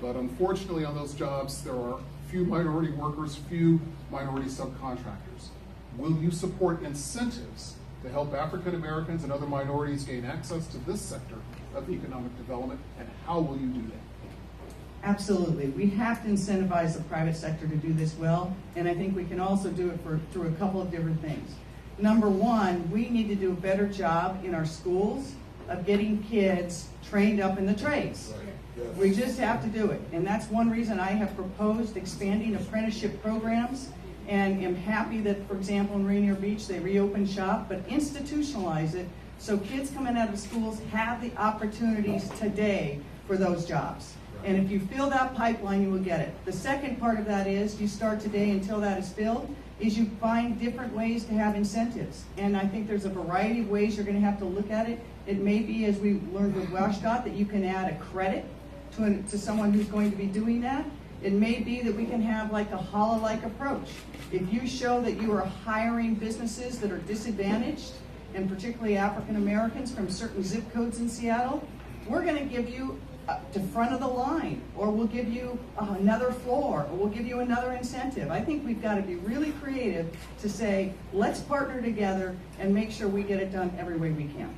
But unfortunately on those jobs, there are few minority workers, few minority subcontractors. Will you support incentives to help African Americans and other minorities gain access to this sector of economic development, and how will you do that? Absolutely. We have to incentivize the private sector to do this well, and I think we can also do it through a couple of different things. Number one, we need to do a better job in our schools of getting kids trained up in the trades. We just have to do it. And that's one reason I have proposed expanding apprenticeship programs, and am happy that, for example, in Rainier Beach, they reopened shop, but institutionalize it so kids coming out of schools have the opportunities today for those jobs. And if you fill that pipeline, you will get it. The second part of that is you start today until that is filled, is you find different ways to have incentives. And I think there's a variety of ways you're going to have to look at it. It may be, as we learned with WSDOT, that you can add a credit to someone who's going to be doing that. It may be that we can have like a HOLA-like approach. If you show that you are hiring businesses that are disadvantaged, and particularly African Americans from certain zip codes in Seattle, we're going to give you to front of the line, or we'll give you another floor, or we'll give you another incentive. I think we've got to be really creative to say, let's partner together and make sure we get it done every way we can.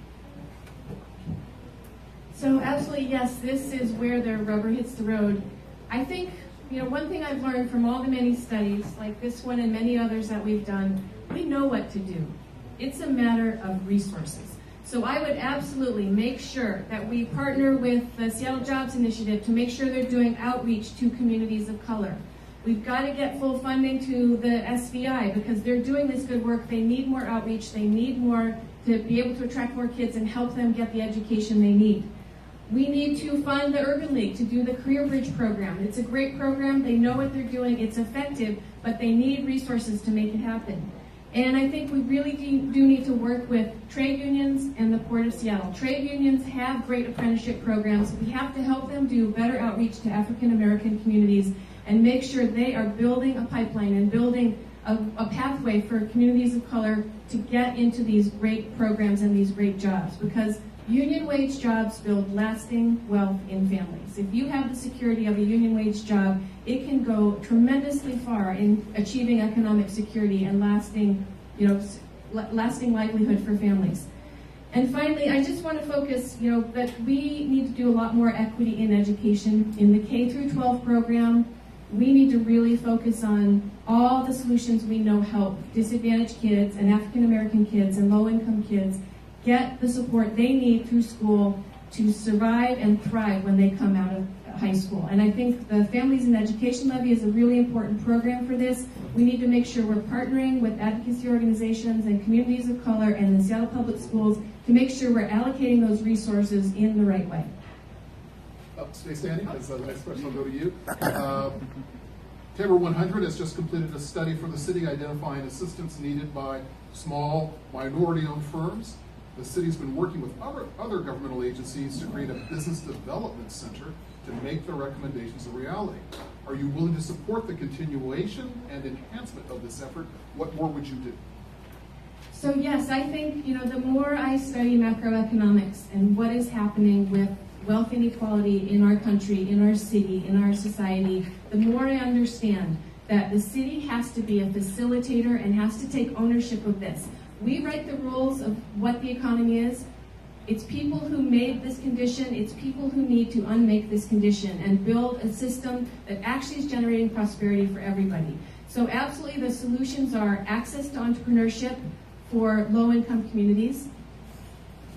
So absolutely, yes, this is where the rubber hits the road. I think, one thing I've learned from all the many studies, like this one and many others that we've done, we know what to do. It's a matter of resources. So I would absolutely make sure that we partner with the Seattle Jobs Initiative to make sure they're doing outreach to communities of color. We've got to get full funding to the SVI because they're doing this good work. They need more outreach. They need more to be able to attract more kids and help them get the education they need. We need to fund the Urban League to do the Career Bridge program. It's a great program. They know what they're doing. It's effective, but they need resources to make it happen. And I think we really do need to work with trade unions and the Port of Seattle. Trade unions have great apprenticeship programs. We have to help them do better outreach to African American communities and make sure they are building a pipeline and building a pathway for communities of color to get into these great programs and these great jobs, because union wage jobs build lasting wealth in families. If you have the security of a union wage job, it can go tremendously far in achieving economic security and lasting livelihood for families. And finally, I just want to focus, that we need to do a lot more equity in education. In the K through 12 program, we need to really focus on all the solutions we know help disadvantaged kids and African American kids and low-income kids get the support they need through school to survive and thrive when they come out of high school. And I think the Families in Education Levy is a really important program for this. We need to make sure we're partnering with advocacy organizations and communities of color and the Seattle Public Schools to make sure we're allocating those resources in the right way. Stay standing, because the next question will go to you. Tabor 100 has just completed a study for the city identifying assistance needed by small minority-owned firms. The city's been working with other governmental agencies to create a business development center to make the recommendations a reality. Are you willing to support the continuation and enhancement of this effort? What more would you do? So yes, I think, the more I study macroeconomics and what is happening with wealth inequality in our country, in our city, in our society, the more I understand that the city has to be a facilitator and has to take ownership of this. We write the rules of what the economy is. It's people who made this condition. It's people who need to unmake this condition and build a system that actually is generating prosperity for everybody. So absolutely the solutions are access to entrepreneurship for low-income communities.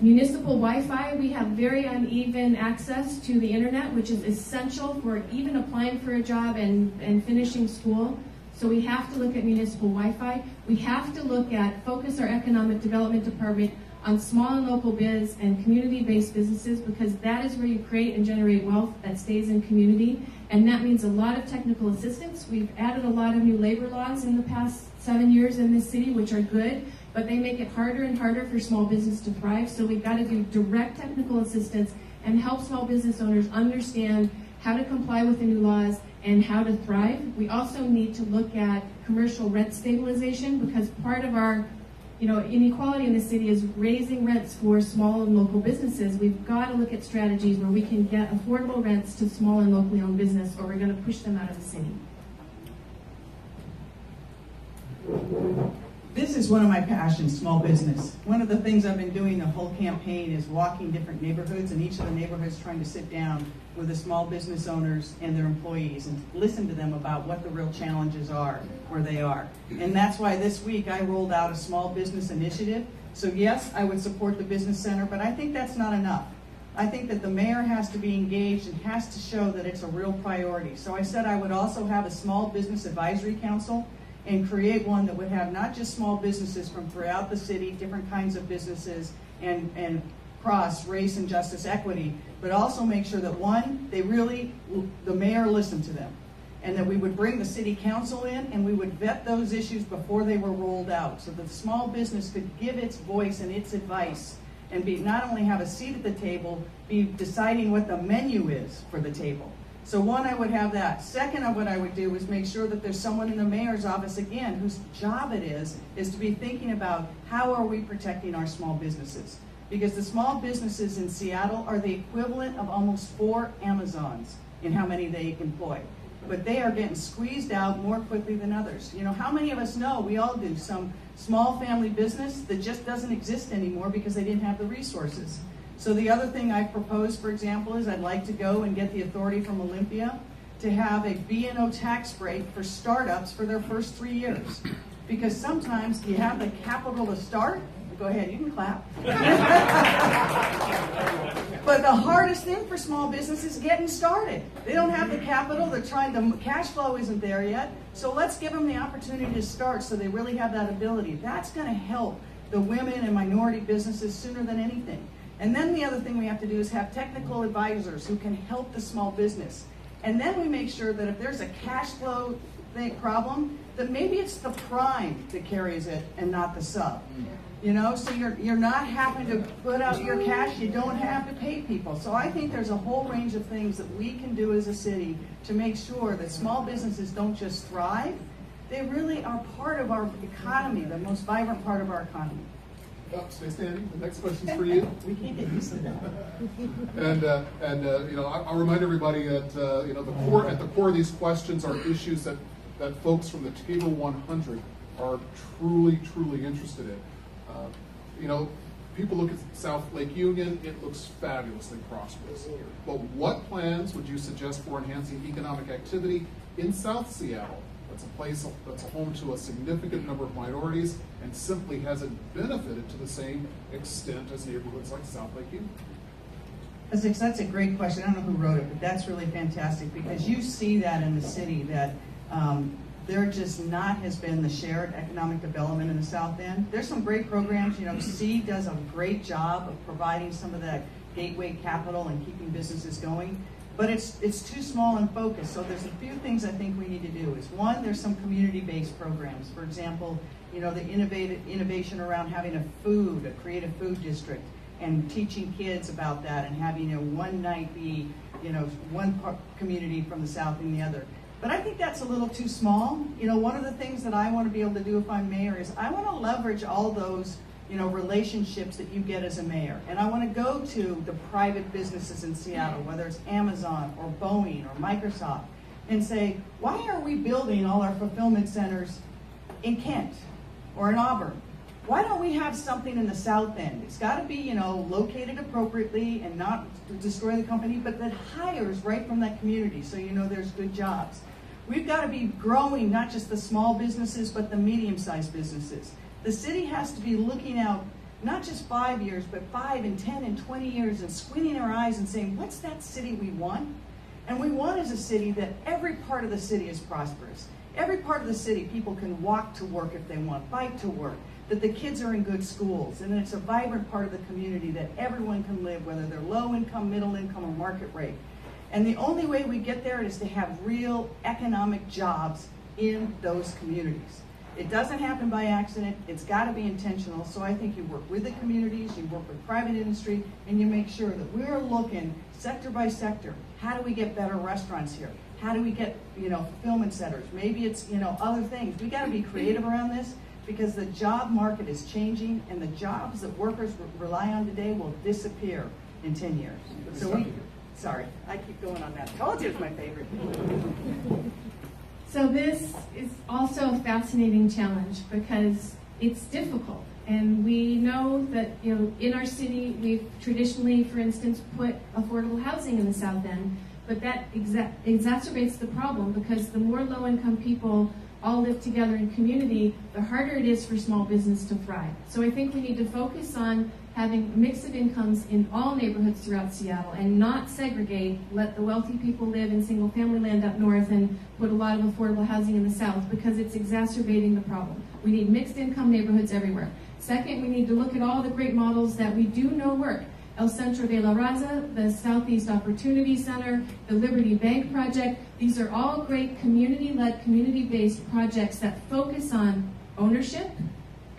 Municipal Wi-Fi, we have very uneven access to the internet, which is essential for even applying for a job and finishing school. So we have to look at municipal Wi-Fi. We have to focus our economic development department on small and local biz and community-based businesses, because that is where you create and generate wealth that stays in community. And that means a lot of technical assistance. We've added a lot of new labor laws in the past 7 years in this city, which are good, but they make it harder and harder for small business to thrive. So we've got to do direct technical assistance and help small business owners understand how to comply with the new laws and how to thrive. We also need to look at commercial rent stabilization, because part of our inequality in the city is raising rents for small and local businesses. We've got to look at strategies where we can get affordable rents to small and locally owned business, or we're going to push them out of the city. This is one of my passions, small business. One of the things I've been doing the whole campaign is walking different neighborhoods, and each of the neighborhoods trying to sit down with the small business owners and their employees and listen to them about what the real challenges are where they are. And that's why this week I rolled out a small business initiative. So yes, I would support the business center, but I think that's not enough. I think that the mayor has to be engaged and has to show that it's a real priority. So I said I would also have a small business advisory council and create one that would have not just small businesses from throughout the city, different kinds of businesses, and cross race and justice equity, but also make sure that one, the mayor listened to them, and that we would bring the city council in and we would vet those issues before they were rolled out so that the small business could give its voice and its advice and not only have a seat at the table, be deciding what the menu is for the table. So one, I would have that. Second, what I would do is make sure that there's someone in the mayor's office, again, whose job it is to be thinking about how are we protecting our small businesses. Because the small businesses in Seattle are the equivalent of almost 4 Amazons in how many they employ. But they are getting squeezed out more quickly than others. You know, how many of us know, we all do, some small family business that just doesn't exist anymore because they didn't have the resources. So the other thing I propose, for example, is I'd like to go and get the authority from Olympia to have a B&O tax break for startups for their first 3 years. Because sometimes you have the capital to start. Go ahead, you can clap. But the hardest thing for small business is getting started. They don't have the capital, the cash flow isn't there yet. So let's give them the opportunity to start so they really have that ability. That's going to help the women and minority businesses sooner than anything. And then the other thing we have to do is have technical advisors who can help the small business. And then we make sure that if there's a cash flow problem, that maybe it's the prime that carries it and not the sub. You know, so you're not having to put out your cash, you don't have to pay people. So I think there's a whole range of things that we can do as a city to make sure that small businesses don't just thrive, they really are part of our economy, the most vibrant part of our economy. Oh, stay standing. The next question's for you. We can't get used to that. And you know, I'll remind everybody that you know, at the core of these questions are issues that folks from the Tabor 100 are truly interested in. You know, people look at South Lake Union, it looks fabulously prosperous. But what plans would you suggest for enhancing economic activity in South Seattle? That's a place that's a home to a significant number of minorities and simply hasn't benefited to the same extent as neighborhoods like South Lake Union. Essex, that's a great question. I don't know who wrote it, but that's really fantastic because you see that in the city that there just not has been the shared economic development in the South End. There's some great programs. You know, C does a great job of providing some of that gateway capital and keeping businesses going. But it's too small and focused. So there's a few things I think we need to do. Is one, there's some community-based programs. For example, you know, the innovation around having a creative food district, and teaching kids about that, and having one night be, you know, one community from the South and the other. But I think that's a little too small. You know, one of the things that I want to be able to do if I'm mayor is I want to leverage all those, you know, relationships that you get as a mayor. And I want to go to the private businesses in Seattle, whether it's Amazon or Boeing or Microsoft, and say, why are we building all our fulfillment centers in Kent or in Auburn? Why don't we have something in the South End? It's got to be, you know, located appropriately and not to destroy the company, but that hires right from that community so you know there's good jobs. We've got to be growing not just the small businesses, but the medium-sized businesses. The city has to be looking out not just 5 years, but 5 and 10 and 20 years and squinting our eyes and saying, what's that city we want? And we want as a city that every part of the city is prosperous. Every part of the city, people can walk to work if they want, bike to work, that the kids are in good schools, and it's a vibrant part of the community that everyone can live, whether they're low income, middle income, or market rate. And the only way we get there is to have real economic jobs in those communities. It doesn't happen by accident. It's got to be intentional. So I think you work with the communities, you work with private industry, and you make sure that we're looking sector by sector. How do we get better restaurants here? How do we get, you know, fulfillment centers? Maybe it's, you know, other things. We got to be creative around this because the job market is changing, and the jobs that workers rely on today will disappear in 10 years. So sorry, I keep going on that. Told you it's my favorite. So this is also a fascinating challenge because it's difficult. And we know that, you know, in our city, we've traditionally, for instance, put affordable housing in the South End, but that exacerbates the problem, because the more low-income people all live together in community, the harder it is for small business to thrive. So I think we need to focus on having a mix of incomes in all neighborhoods throughout Seattle and not segregate, let the wealthy people live in single-family land up north and put a lot of affordable housing in the south, because it's exacerbating the problem. We need mixed income neighborhoods everywhere. Second, we need to look at all the great models that we do know work. El Centro de la Raza, the Southeast Opportunity Center, the Liberty Bank Project. These are all great community-led, community-based projects that focus on ownership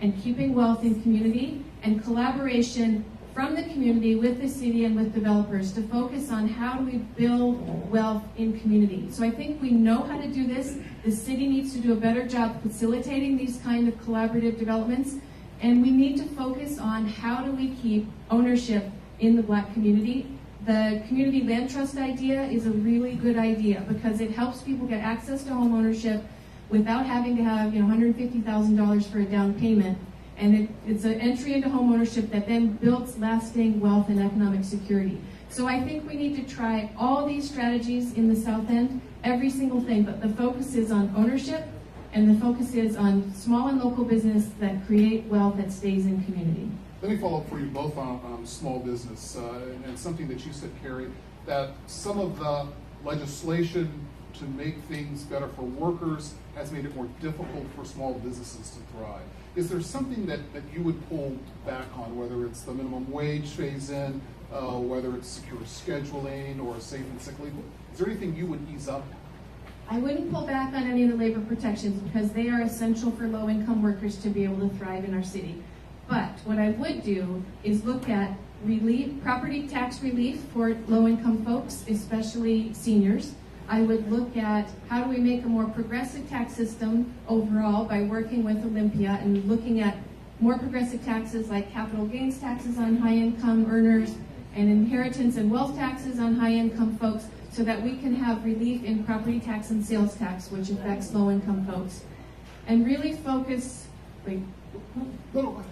and keeping wealth in community and collaboration from the community with the city and with developers to focus on how do we build wealth in community. So I think we know how to do this. The city needs to do a better job facilitating these kind of collaborative developments. And we need to focus on how do we keep ownership in the Black community. The community land trust idea is a really good idea because it helps people get access to home ownership without having to have, you know, $150,000 for a down payment. And it's an entry into home ownership that then builds lasting wealth and economic security. So I think we need to try all these strategies in the South End, every single thing, but the focus is on ownership, and the focus is on small and local business that create wealth that stays in community. Let me follow up for you both on small business and something that you said, Cary, that some of the legislation to make things better for workers has made it more difficult for small businesses to thrive. Is there something that you would pull back on, whether it's the minimum wage phase-in, whether it's secure scheduling or safe and sick leave? Is there anything you would ease up? I wouldn't pull back on any of the labor protections because they are essential for low-income workers to be able to thrive in our city. But what I would do is look at relief, property tax relief for low-income folks, especially seniors. I would look at how do we make a more progressive tax system overall by working with Olympia and looking at more progressive taxes like capital gains taxes on high-income earners and inheritance and wealth taxes on high-income folks, so that we can have relief in property tax and sales tax, which affects low-income folks. And really focus, and look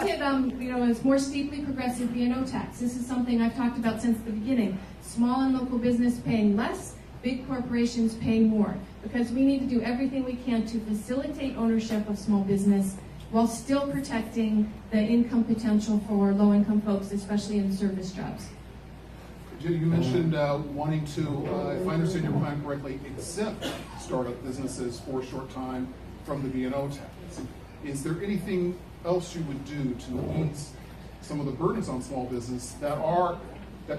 at, you know, a more steeply progressive B&O tax. This is something I've talked about since the beginning. Small and local business paying less, big corporations paying more, because we need to do everything we can to facilitate ownership of small business while still protecting the income potential for low-income folks, especially in service jobs. Jenny, you mentioned wanting to, if I understand your plan correctly, exempt startup businesses for a short time from the B&O tax. Is there anything else you would do to ease some of the burdens on small business that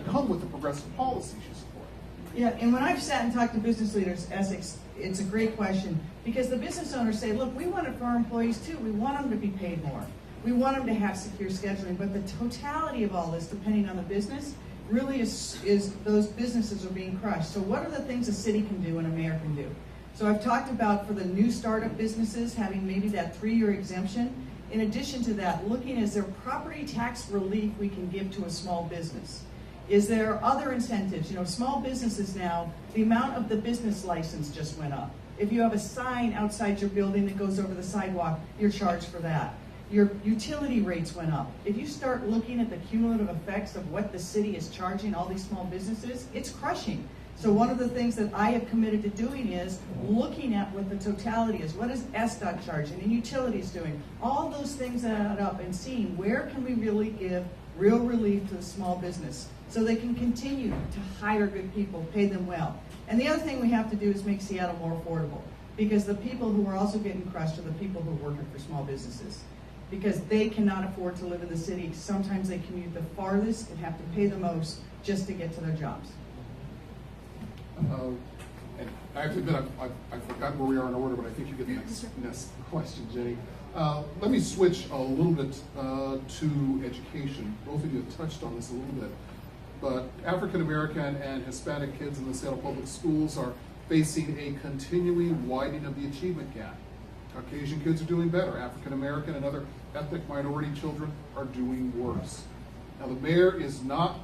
come with the progressive policies you support? Yeah, and when I've sat and talked to business leaders, Essex, it's a great question, because the business owners say, look, we want it for our employees too. We want them to be paid more. We want them to have secure scheduling, but the totality of all this, depending on the business, really is those businesses are being crushed. So what are the things a city can do and a mayor can do? So I've talked about for the new startup businesses having maybe that 3-year exemption. In addition to that, looking, is there property tax relief we can give to a small business? Is there other incentives? You know, small businesses now, the amount of the business license just went up. If you have a sign outside your building that goes over the sidewalk, you're charged for that. Your utility rates went up. If you start looking at the cumulative effects of what the city is charging all these small businesses, it's crushing. So one of the things that I have committed to doing is looking at what the totality is. What is WSDOT charging and utilities doing? All those things that add up and seeing where can we really give real relief to the small business so they can continue to hire good people, pay them well. And the other thing we have to do is make Seattle more affordable, because the people who are also getting crushed are the people who are working for small businesses, because they cannot afford to live in the city. Sometimes they commute the farthest and have to pay the most just to get to their jobs. And I have to admit, I forgot where we are in order, but I think you get the next question, Jenny. Let me switch a little bit to education. Both of you have touched on this a little bit, but African American and Hispanic kids in the Seattle Public Schools are facing a continually widening of the achievement gap. Caucasian kids are doing better. African American and other ethnic minority children are doing worse. Now, the mayor is not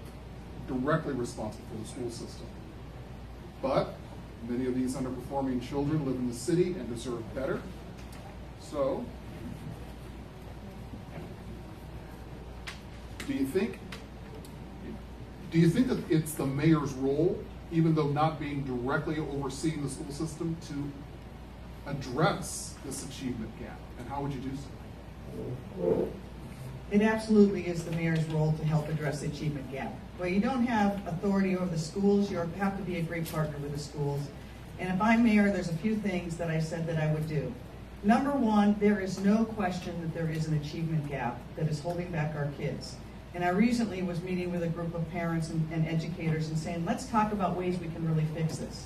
directly responsible for the school system, but many of these underperforming children live in the city and deserve better. So, Do you think that it's the mayor's role, even though not being directly overseeing the school system, to address this achievement gap? And how would you do so? It absolutely is the mayor's role to help address the achievement gap. Well, you don't have authority over the schools, you have to be a great partner with the schools. And if I'm mayor, there's a few things that I said that I would do. Number one, there is no question that there is an achievement gap that is holding back our kids. And I recently was meeting with a group of parents and educators and saying, let's talk about ways we can really fix this.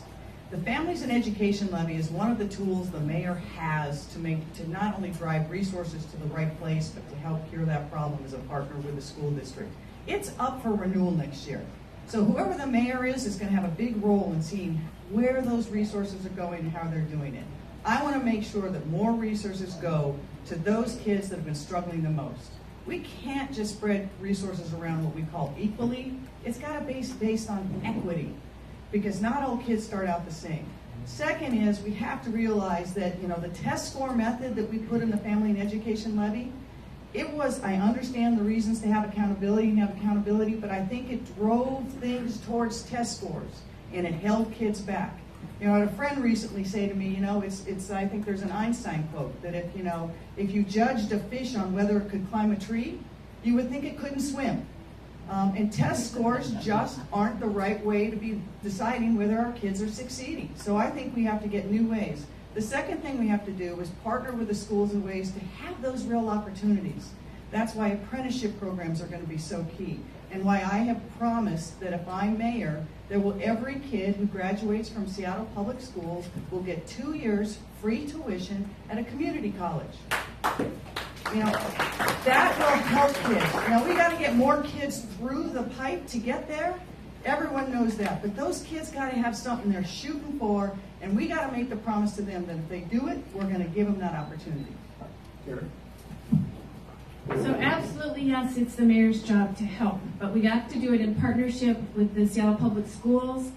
The Families and Education Levy is one of the tools the mayor has to not only drive resources to the right place, but to help cure that problem as a partner with the school district. It's up for renewal next year. So whoever the mayor is going to have a big role in seeing where those resources are going and how they're doing it. I want to make sure that more resources go to those kids that have been struggling the most. We can't just spread resources around what we call equally. It's got to be based on equity, because not all kids start out the same. Second is we have to realize that the test score method that we put in the Family and Education Levy, I understand the reasons to have accountability, but I think it drove things towards test scores and it held kids back. I had a friend recently say to me, I think there's an Einstein quote that if you judged a fish on whether it could climb a tree, you would think it couldn't swim. And test scores just aren't the right way to be deciding whether our kids are succeeding. So I think we have to get new ways. The second thing we have to do is partner with the schools in ways to have those real opportunities. That's why apprenticeship programs are going to be so key, and why I have promised that if I'm mayor, every kid who graduates from Seattle Public Schools will get 2 years free tuition at a community college. That will help kids. We got to get more kids through the pipe to get there. Everyone knows that, but those kids got to have something they're shooting for, and we got to make the promise to them that if they do it, we're going to give them that opportunity. Cary? So absolutely, yes, it's the mayor's job to help, but we have to do it in partnership with the Seattle Public Schools,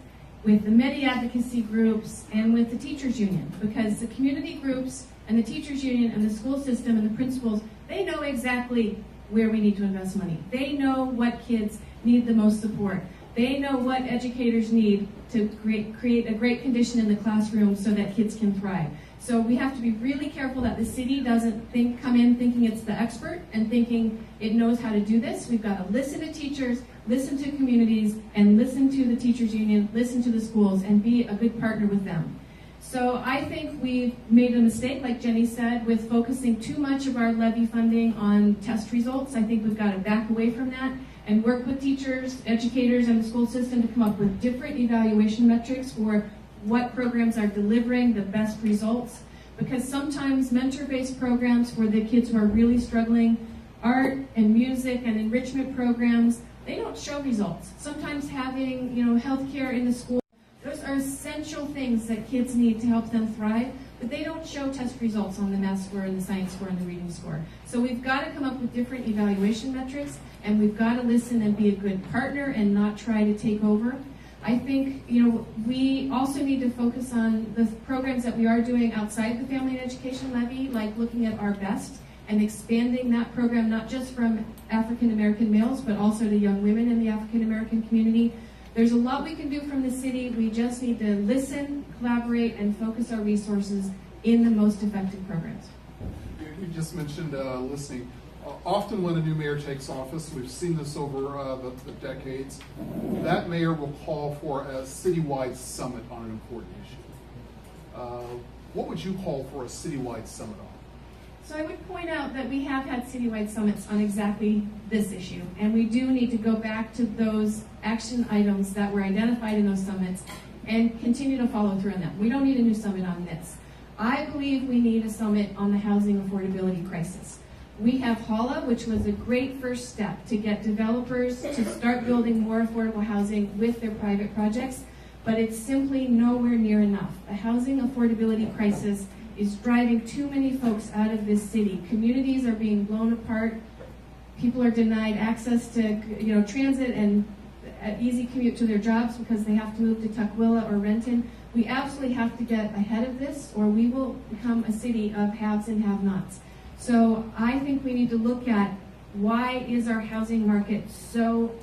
with the Medi advocacy groups, and with the teachers union, because the community groups and the teachers union and the school system and the principals, they know exactly where we need to invest money. They know what kids need the most support. They know what educators need to create a great condition in the classroom so that kids can thrive. So we have to be really careful that the city doesn't come in thinking it's the expert and thinking it knows how to do this. We've got to listen to teachers, listen to communities, and listen to the teachers union, listen to the schools, and be a good partner with them. So I think we've made a mistake, like Jenny said, with focusing too much of our levy funding on test results. I think we've got to back away from that and work with teachers, educators, and the school system to come up with different evaluation metrics for what programs are delivering the best results. Because sometimes mentor-based programs for the kids who are really struggling, art and music and enrichment programs, they don't show results. Sometimes having, healthcare in the school, those are essential things that kids need to help them thrive, but they don't show test results on the math score and the science score and the reading score. So we've got to come up with different evaluation metrics, and we've got to listen and be a good partner and not try to take over. I think, we also need to focus on the programs that we are doing outside the Family and Education Levy, like looking at Our Best and expanding that program not just from African American males, but also to young women in the African American community. There's a lot we can do from the city. We just need to listen, collaborate, and focus our resources in the most effective programs. You just mentioned listening. Often when a new mayor takes office, we've seen this over the decades, that mayor will call for a citywide summit on an important issue. What would you call for a citywide summit on? So I would point out that we have had citywide summits on exactly this issue, and we do need to go back to those action items that were identified in those summits and continue to follow through on them. We don't need a new summit on this. I believe we need a summit on the housing affordability crisis. We have HALA, which was a great first step to get developers to start building more affordable housing with their private projects, but it's simply nowhere near enough. The housing affordability crisis is driving too many folks out of this city. Communities are being blown apart. People are denied access to transit and an easy commute to their jobs because they have to move to Tukwila or Renton. We absolutely have to get ahead of this, or we will become a city of haves and have-nots. So I think we need to look at Why is our housing market so,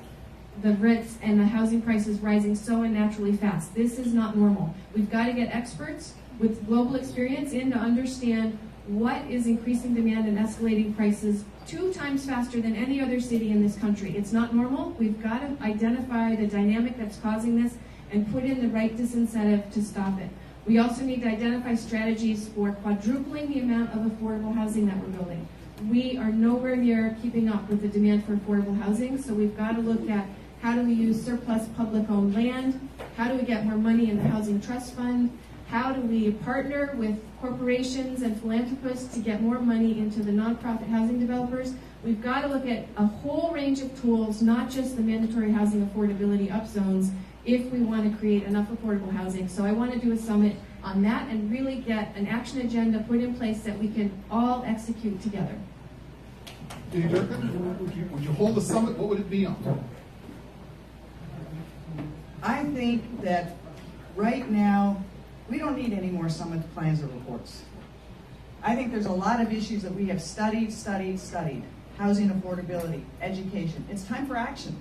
the rents and the housing prices rising so unnaturally fast? This is not normal. We've got to get experts with global experience in to understand what is increasing demand and escalating prices 2 times faster than any other city in this country. It's not normal. We've got to identify the dynamic that's causing this and put in the right disincentive to stop it. We also need to identify strategies for quadrupling the amount of affordable housing that we're building. We are nowhere near keeping up with the demand for affordable housing, so we've got to look at how do we use surplus public-owned land, how do we get more money in the Housing Trust Fund, how do we partner with corporations and philanthropists to get more money into the nonprofit housing developers. We've got to look at a whole range of tools, not just the mandatory housing affordability up zones, if we want to create enough affordable housing. So I want to do a summit on that and really get an action agenda put in place that we can all execute together. Durkan, would you hold a summit? What would it be on? I think that right now, we don't need any more summit plans or reports. I think there's a lot of issues that we have studied. Housing affordability, education. It's time for action.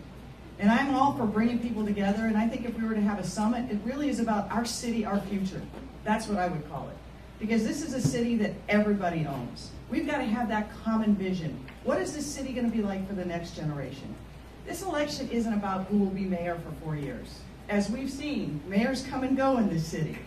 And I'm all for bringing people together, and I think if we were to have a summit, it really is about our city, our future. That's what I would call it. Because this is a city that everybody owns. We've got to have that common vision. What is this city going to be like for the next generation? This election isn't about who will be mayor for 4 years. As we've seen, mayors come and go in this city.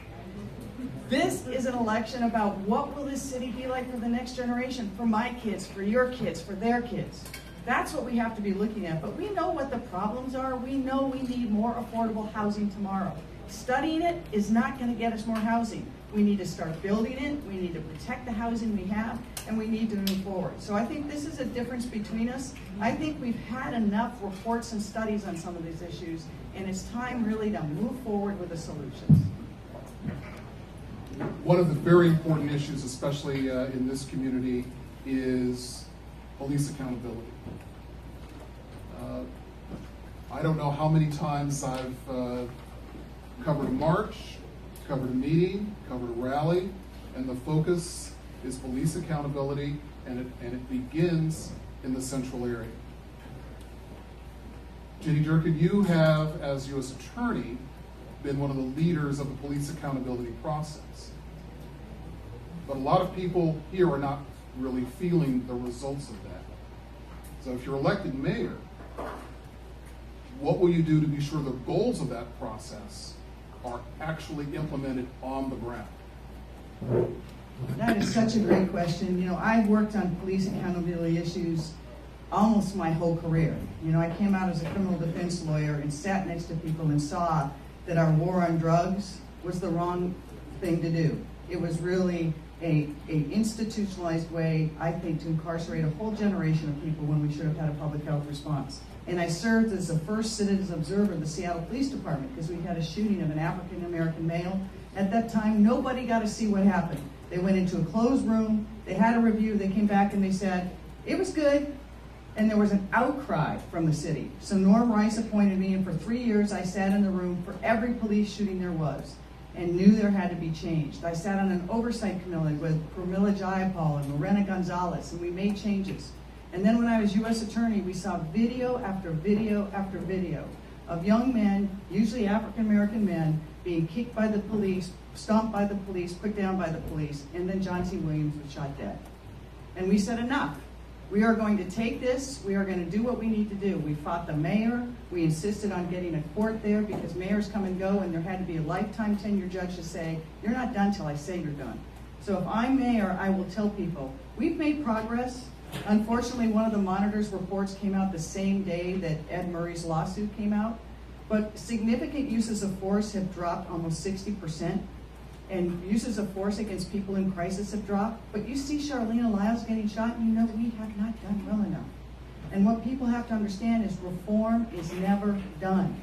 This is an election about what will this city be like for the next generation, for my kids, for your kids, for their kids. That's what we have to be looking at. But we know what the problems are. We know we need more affordable housing tomorrow. Studying it is not going to get us more housing. We need to start building it. We need to protect the housing we have, and we need to move forward. So I think this is a difference between us. I think we've had enough reports and studies on some of these issues, and it's time really to move forward with the solutions. One of the very important issues, especially in this community, is police accountability. I don't know how many times I've covered a march, covered a meeting, covered a rally, and the focus is police accountability, and it begins in the central area. Jenny Durkan, you have, as U.S. Attorney, been one of the leaders of the police accountability process. But a lot of people here are not really feeling the results of that. So if you're elected mayor, what will you do to be sure the goals of that process are actually implemented on the ground? That is such a great question. You know, I've worked on police accountability issues almost my whole career. You know, I came out as a criminal defense lawyer and sat next to people and saw that our war on drugs was the wrong thing to do. It was really a institutionalized way, I think, to incarcerate a whole generation of people when we should have had a public health response. And I served as the first citizen observer of the Seattle Police Department because we had a shooting of an African-American male. At that time, nobody got to see what happened. They went into a closed room, they had a review, they came back and they said, it was good, and there was an outcry from the city. So Norm Rice appointed me, and for 3 years I sat in the room for every police shooting there was and knew there had to be changed. I sat on an oversight committee with Pramila Jayapal and Lorena Gonzalez, and we made changes. And then when I was U.S. Attorney, we saw video after video after video of young men, usually African-American men, being kicked by the police, stomped by the police, put down by the police, and then John T. Williams was shot dead. And we said, enough. We are going to take this, we are going to do what we need to do. We fought the mayor, we insisted on getting a court there because mayors come and go, and there had to be a lifetime tenure judge to say, you're not done till I say you're done. So if I'm mayor, I will tell people, we've made progress. Unfortunately, one of the monitor's reports came out the same day that Ed Murray's lawsuit came out, but significant uses of force have dropped almost 60%. And uses of force against people in crisis have dropped. But you see Charlene Lyles getting shot, and you know we have not done well enough. And what people have to understand is reform is never done.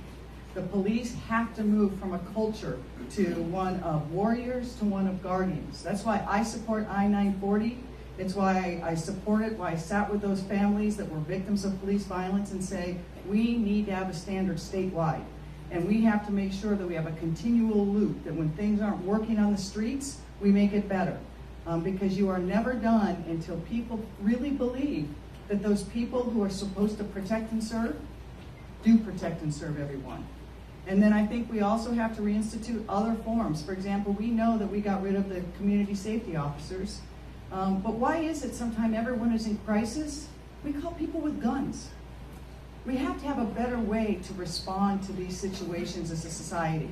The police have to move from a culture to one of warriors to one of guardians. That's why I support I-940. It's why I support it, why I sat with those families that were victims of police violence and say, we need to have a standard statewide. And we have to make sure that we have a continual loop, that when things aren't working on the streets, we make it better. Because you are never done until people really believe that those people who are supposed to protect and serve do protect and serve everyone. And then I think we also have to reinstitute other forms. For example, we know that we got rid of the community safety officers, but why is it sometimes everyone is in crisis, we call people with guns? We have to have a better way to respond to these situations as a society.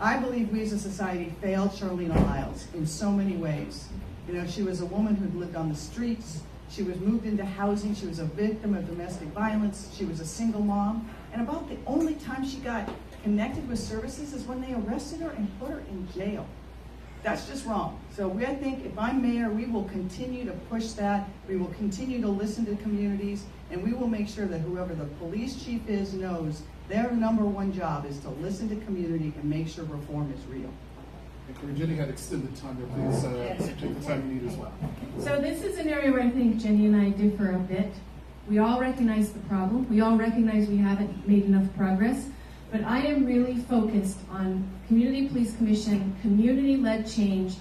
I believe we as a society failed Charlene Lyles in so many ways. You know, she was a woman who'd lived on the streets. She was moved into housing. She was a victim of domestic violence. She was a single mom. And about the only time she got connected with services is when they arrested her and put her in jail. That's just wrong. So I think if I'm mayor, we will continue to push that. We will continue to listen to communities, and we will make sure that whoever the police chief is knows their number one job is to listen to community and make sure reform is real. Jenny had extended time there. Please take the time you need as well. So this is an area where I think Jenny and I differ a bit. We all recognize the problem. We all recognize we haven't made enough progress. But I am really focused on Community Police Commission, community-led change,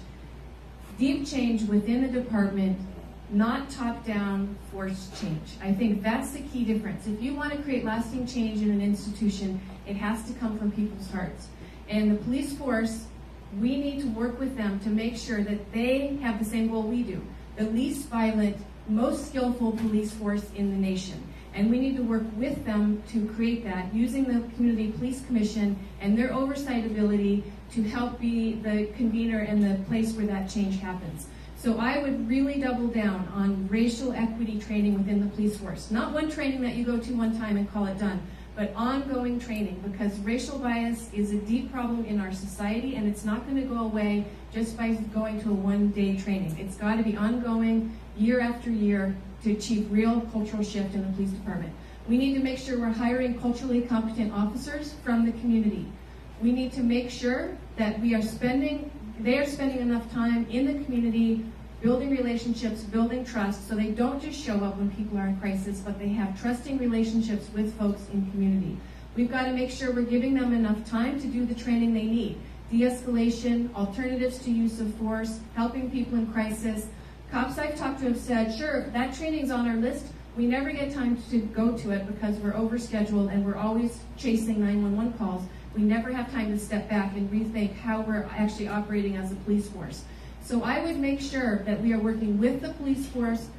deep change within the department, not top-down forced change. I think that's the key difference. If you want to create lasting change in an institution, it has to come from people's hearts. And the police force, we need to work with them to make sure that they have the same goal we do. The least violent, most skillful police force in the nation. And we need to work with them to create that, using the Community Police Commission and their oversight ability to help be the convener and the place where that change happens. So I would really double down on racial equity training within the police force. Not one training that you go to one time and call it done, but ongoing training, because racial bias is a deep problem in our society, and it's not going to go away just by going to a one-day training. It's got to be ongoing, year after year, to achieve real cultural shift in the police department. We need to make sure we're hiring culturally competent officers from the community. We need to make sure that they are spending enough time in the community, building relationships, building trust, so they don't just show up when people are in crisis, but they have trusting relationships with folks in community. We've got to make sure we're giving them enough time to do the training they need. De-escalation, alternatives to use of force, helping people in crisis. Cops I've talked to have said, sure, that training's on our list. We never get time to go to it because we're overscheduled and we're always chasing 911 calls. We never have time to step back and rethink how we're actually operating as a police force. So I would make sure that we are working with the police force,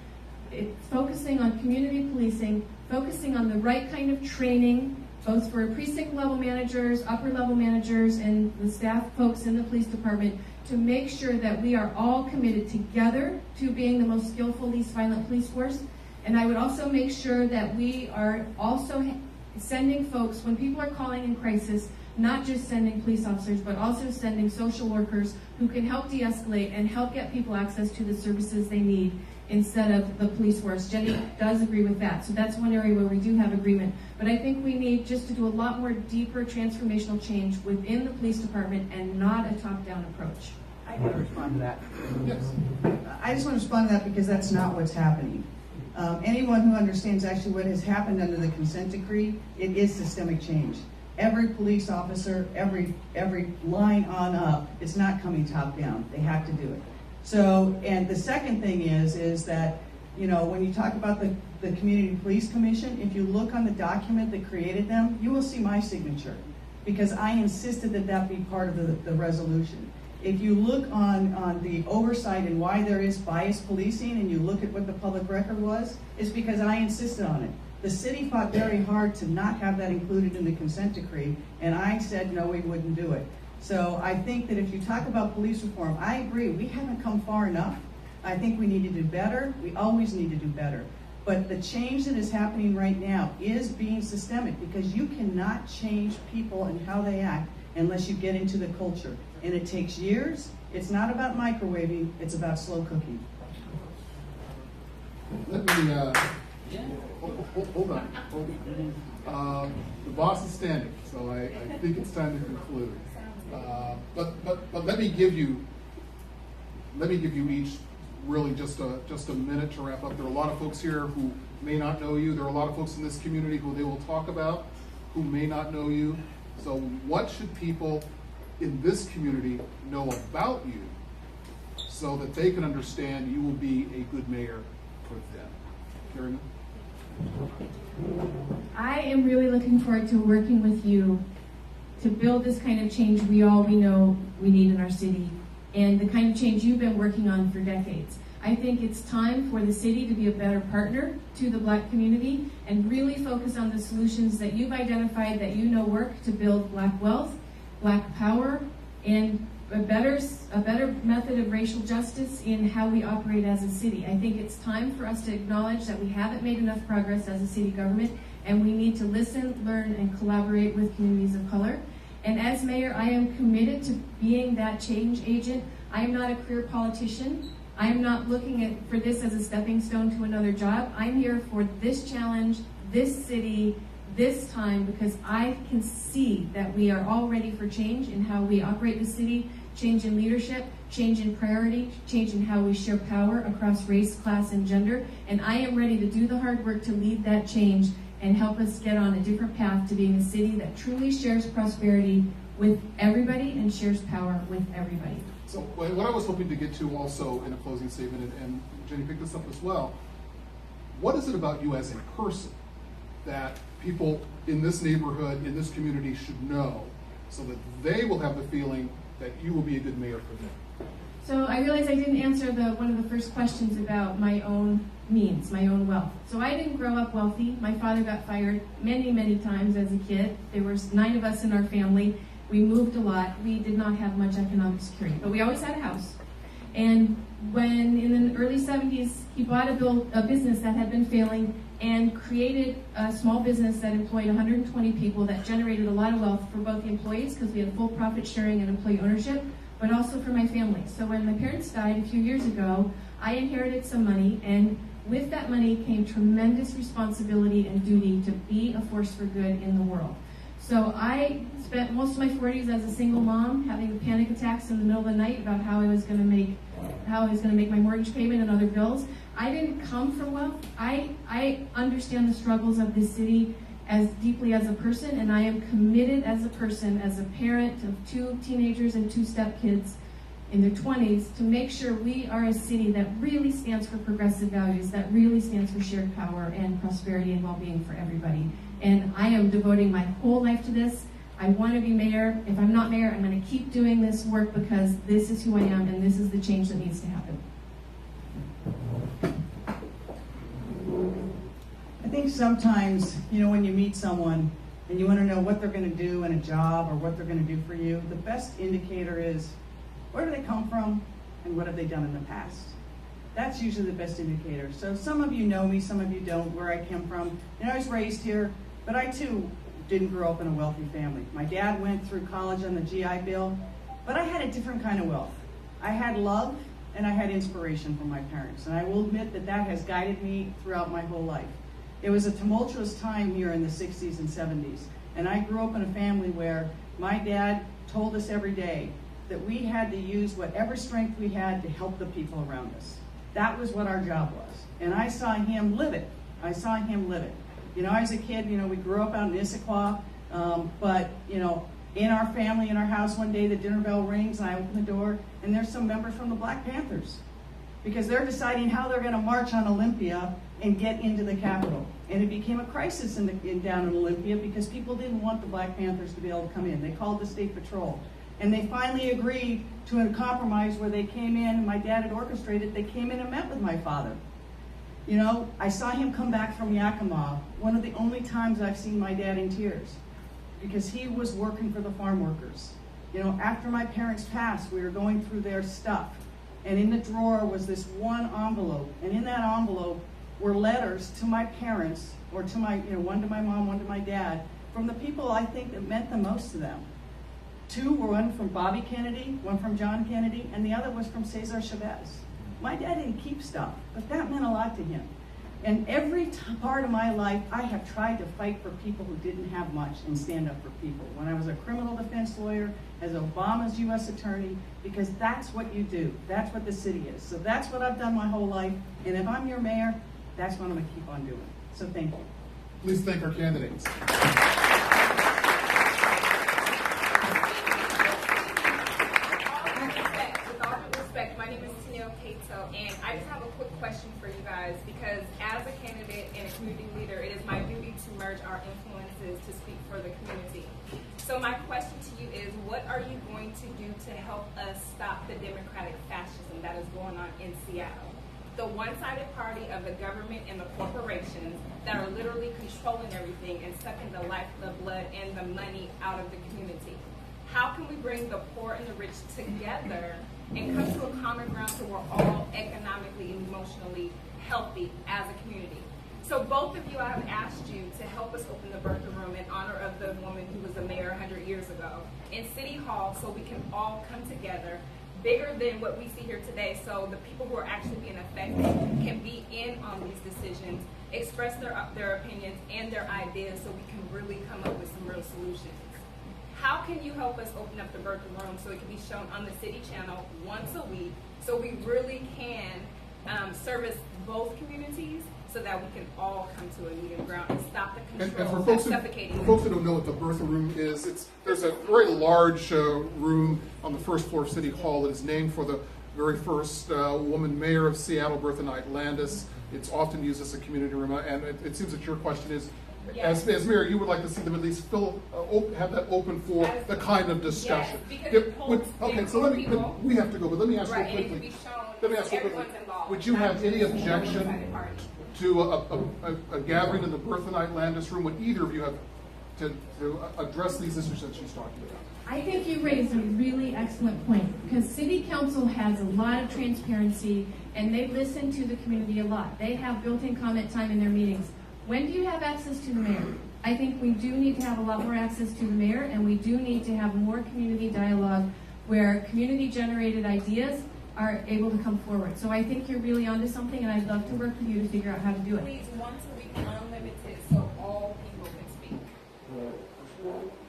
focusing on community policing, focusing on the right kind of training, both for precinct level managers, upper level managers, and the staff folks in the police department, to make sure that we are all committed together to being the most skillful, least violent police force. And I would also make sure that we are also sending folks, when people are calling in crisis, not just sending police officers, but also sending social workers who can help de-escalate and help get people access to the services they need instead of the police force. Jenny does agree with that. So that's one area where we do have agreement. But I think we need just to do a lot more deeper transformational change within the police department and not a top-down approach. I can respond to that. Yes. I just want to respond to that because that's not what's happening. Anyone who understands actually what has happened under the consent decree, it is systemic change. Every police officer, every line on up, it's not coming top down. They have to do it. So, and the second thing is that, you know, when you talk about the Community Police Commission, if you look on the document that created them, you will see my signature because I insisted that that be part of the resolution. If you look on the oversight and why there is bias policing and you look at what the public record was, it's because I insisted on it. The city fought very hard to not have that included in the consent decree, and I said no, we wouldn't do it. So I think that if you talk about police reform, I agree, we haven't come far enough. I think we need to do better. We always need to do better. But the change that is happening right now is being systemic because you cannot change people and how they act unless you get into the culture. And it takes years. It's not about microwaving, it's about slow cooking. Let me, hold on. The boss is standing, so I think it's time to conclude. But let me give you each really just a minute to wrap up. There are a lot of folks here who may not know you. There are a lot of folks in this community who they will talk about who may not know you. So what should people in this community know about you so that they can understand you will be a good mayor for them? Cary? I am really looking forward to working with you to build this kind of change we know we need in our city, and the kind of change you've been working on for decades. I think it's time for the city to be a better partner to the Black community and really focus on the solutions that you've identified that you know work to build Black wealth, Black power, and a better method of racial justice in how we operate as a city. I think it's time for us to acknowledge that we haven't made enough progress as a city government, and we need to listen, learn, and collaborate with communities of color. And as mayor, I am committed to being that change agent. I am not a career politician. I am not looking for this as a stepping stone to another job. I'm here for this challenge, this city, this time, because I can see that we are all ready for change in how we operate the city, change in leadership, change in priority, change in how we share power across race, class, and gender. And I am ready to do the hard work to lead that change and help us get on a different path to being a city that truly shares prosperity with everybody and shares power with everybody. So what I was hoping to get to also in a closing statement, and Jenny picked this up as well, what is it about you as a person that people in this neighborhood, in this community should know so that they will have the feeling that you will be a good mayor for them? So I realize I didn't answer one of the first questions about my own means, my own wealth. So I didn't grow up wealthy. My father got fired many, many times as a kid. There were 9 of us in our family. We moved a lot. We did not have much economic security, but we always had a house. And when in the early 70s, he bought a business that had been failing and created a small business that employed 120 people that generated a lot of wealth for both the employees, because we had full profit sharing and employee ownership, but also for my family. So when my parents died a few years ago, I inherited some money, and with that money came tremendous responsibility and duty to be a force for good in the world. So I spent most of my 40s as a single mom, having panic attacks in the middle of the night about how I was going to make my mortgage payment and other bills. I didn't come from wealth. I understand the struggles of this city as deeply as a person, and I am committed as a person, as a parent of 2 teenagers and 2 stepkids in their 20s, to make sure we are a city that really stands for progressive values, that really stands for shared power and prosperity and well-being for everybody. And I am devoting my whole life to this. I want to be mayor. If I'm not mayor, I'm going to keep doing this work because this is who I am and this is the change that needs to happen. I think sometimes, when you meet someone and you want to know what they're going to do in a job or what they're going to do for you, the best indicator is where do they come from and what have they done in the past. That's usually the best indicator. So some of you know me, some of you don't, where I came from. I was raised here, but I too didn't grow up in a wealthy family. My dad went through college on the GI Bill, but I had a different kind of wealth. I had love and I had inspiration from my parents, and I will admit that that has guided me throughout my whole life. It was a tumultuous time here in the 60s and 70s, and I grew up in a family where my dad told us every day that we had to use whatever strength we had to help the people around us. That was what our job was, and I saw him live it. As a kid, we grew up out in Issaquah, but in our family, in our house, one day the dinner bell rings and I open the door and there's some members from the Black Panthers, because they're deciding how they're going to march on Olympia and get into the Capitol. And it became a crisis down in Olympia because people didn't want the Black Panthers to be able to come in. They called the State Patrol. And they finally agreed to a compromise where they came in, and my dad had orchestrated, they came in and met with my father. I saw him come back from Yakima, one of the only times I've seen my dad in tears, because he was working for the farm workers. After my parents passed, we were going through their stuff, and in the drawer was this one envelope, and in that envelope were letters to my parents, or to my, one to my mom, one to my dad, from the people I think that meant the most to them. 2 were one from Bobby Kennedy, one from John Kennedy, and the other was from Cesar Chavez. My dad didn't keep stuff, but that meant a lot to him. And every part of my life, I have tried to fight for people who didn't have much and stand up for people. When I was a criminal defense lawyer, as Obama's U.S. attorney, because that's what you do. That's what the city is. So that's what I've done my whole life. And if I'm your mayor, that's what I'm going to keep on doing. So thank you. Please thank our candidates. And I just have a quick question for you guys, because as a candidate and a community leader, it is is my duty to merge our influences to speak for the community. So my question to you is, what are you going to do to help us stop the democratic fascism that is going on in Seattle? The one-sided party of the government and the corporations that are literally controlling everything and sucking the life, the blood, and the money out of the community. How can we bring the poor and the rich together and come to a common ground so we're all economically and emotionally healthy as a community? So both of you, I have asked you to help us open the birthing room in honor of the woman who was the mayor 100 years ago in City Hall, so we can all come together, bigger than what we see here today, so the people who are actually being affected can be in on these decisions, express their opinions and their ideas, so we can really come up with some real solutions. How can you help us open up the birthing room so it can be shown on the city channel once a week, so we really can service both communities, so that we can all come to a meeting ground and stop the And control for that's folks, suffocating. for folks that don't know what the birthing room is, there's a very large room on the first floor of City Hall that is named for the very first woman mayor of Seattle, Bertha Knight Landis. It's often used as a community room, and it seems that your question is, Yes. as mayor, you would like to see them at least have that open for the kind of discussion. Yes, because it holds okay, so people. we have to go, but let me ask Right, real and it quickly. can be shown, Let me ask real quickly. everyone's involved. Would you not have just any the objection one-sided party. to a gathering in the Bertha Knight Landis room? Would either of you have to address these issues that she's talking about? I think you raised a really excellent point, because City Council has a lot of transparency and they listen to the community a lot. They have built-in comment time in their meetings. When do you have access to the mayor? I think we do need to have a lot more access to the mayor, and we do need to have more community dialogue where community-generated ideas are able to come forward. So I think you're really onto something, and I'd love to work with you to figure out how to do it. Please, once a week, unlimited, so all people can speak.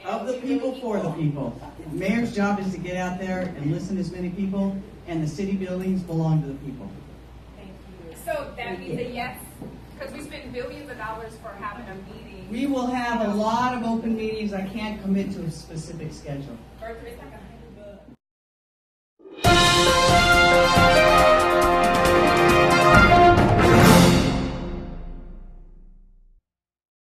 Of the people, for the people. The mayor's job is to get out there and listen to as many people, and the city buildings belong to the people. Thank you. So that means a yes, because we spend billions of dollars for having a meeting. We will have a lot of open meetings. I can't commit to a specific schedule. Birthday,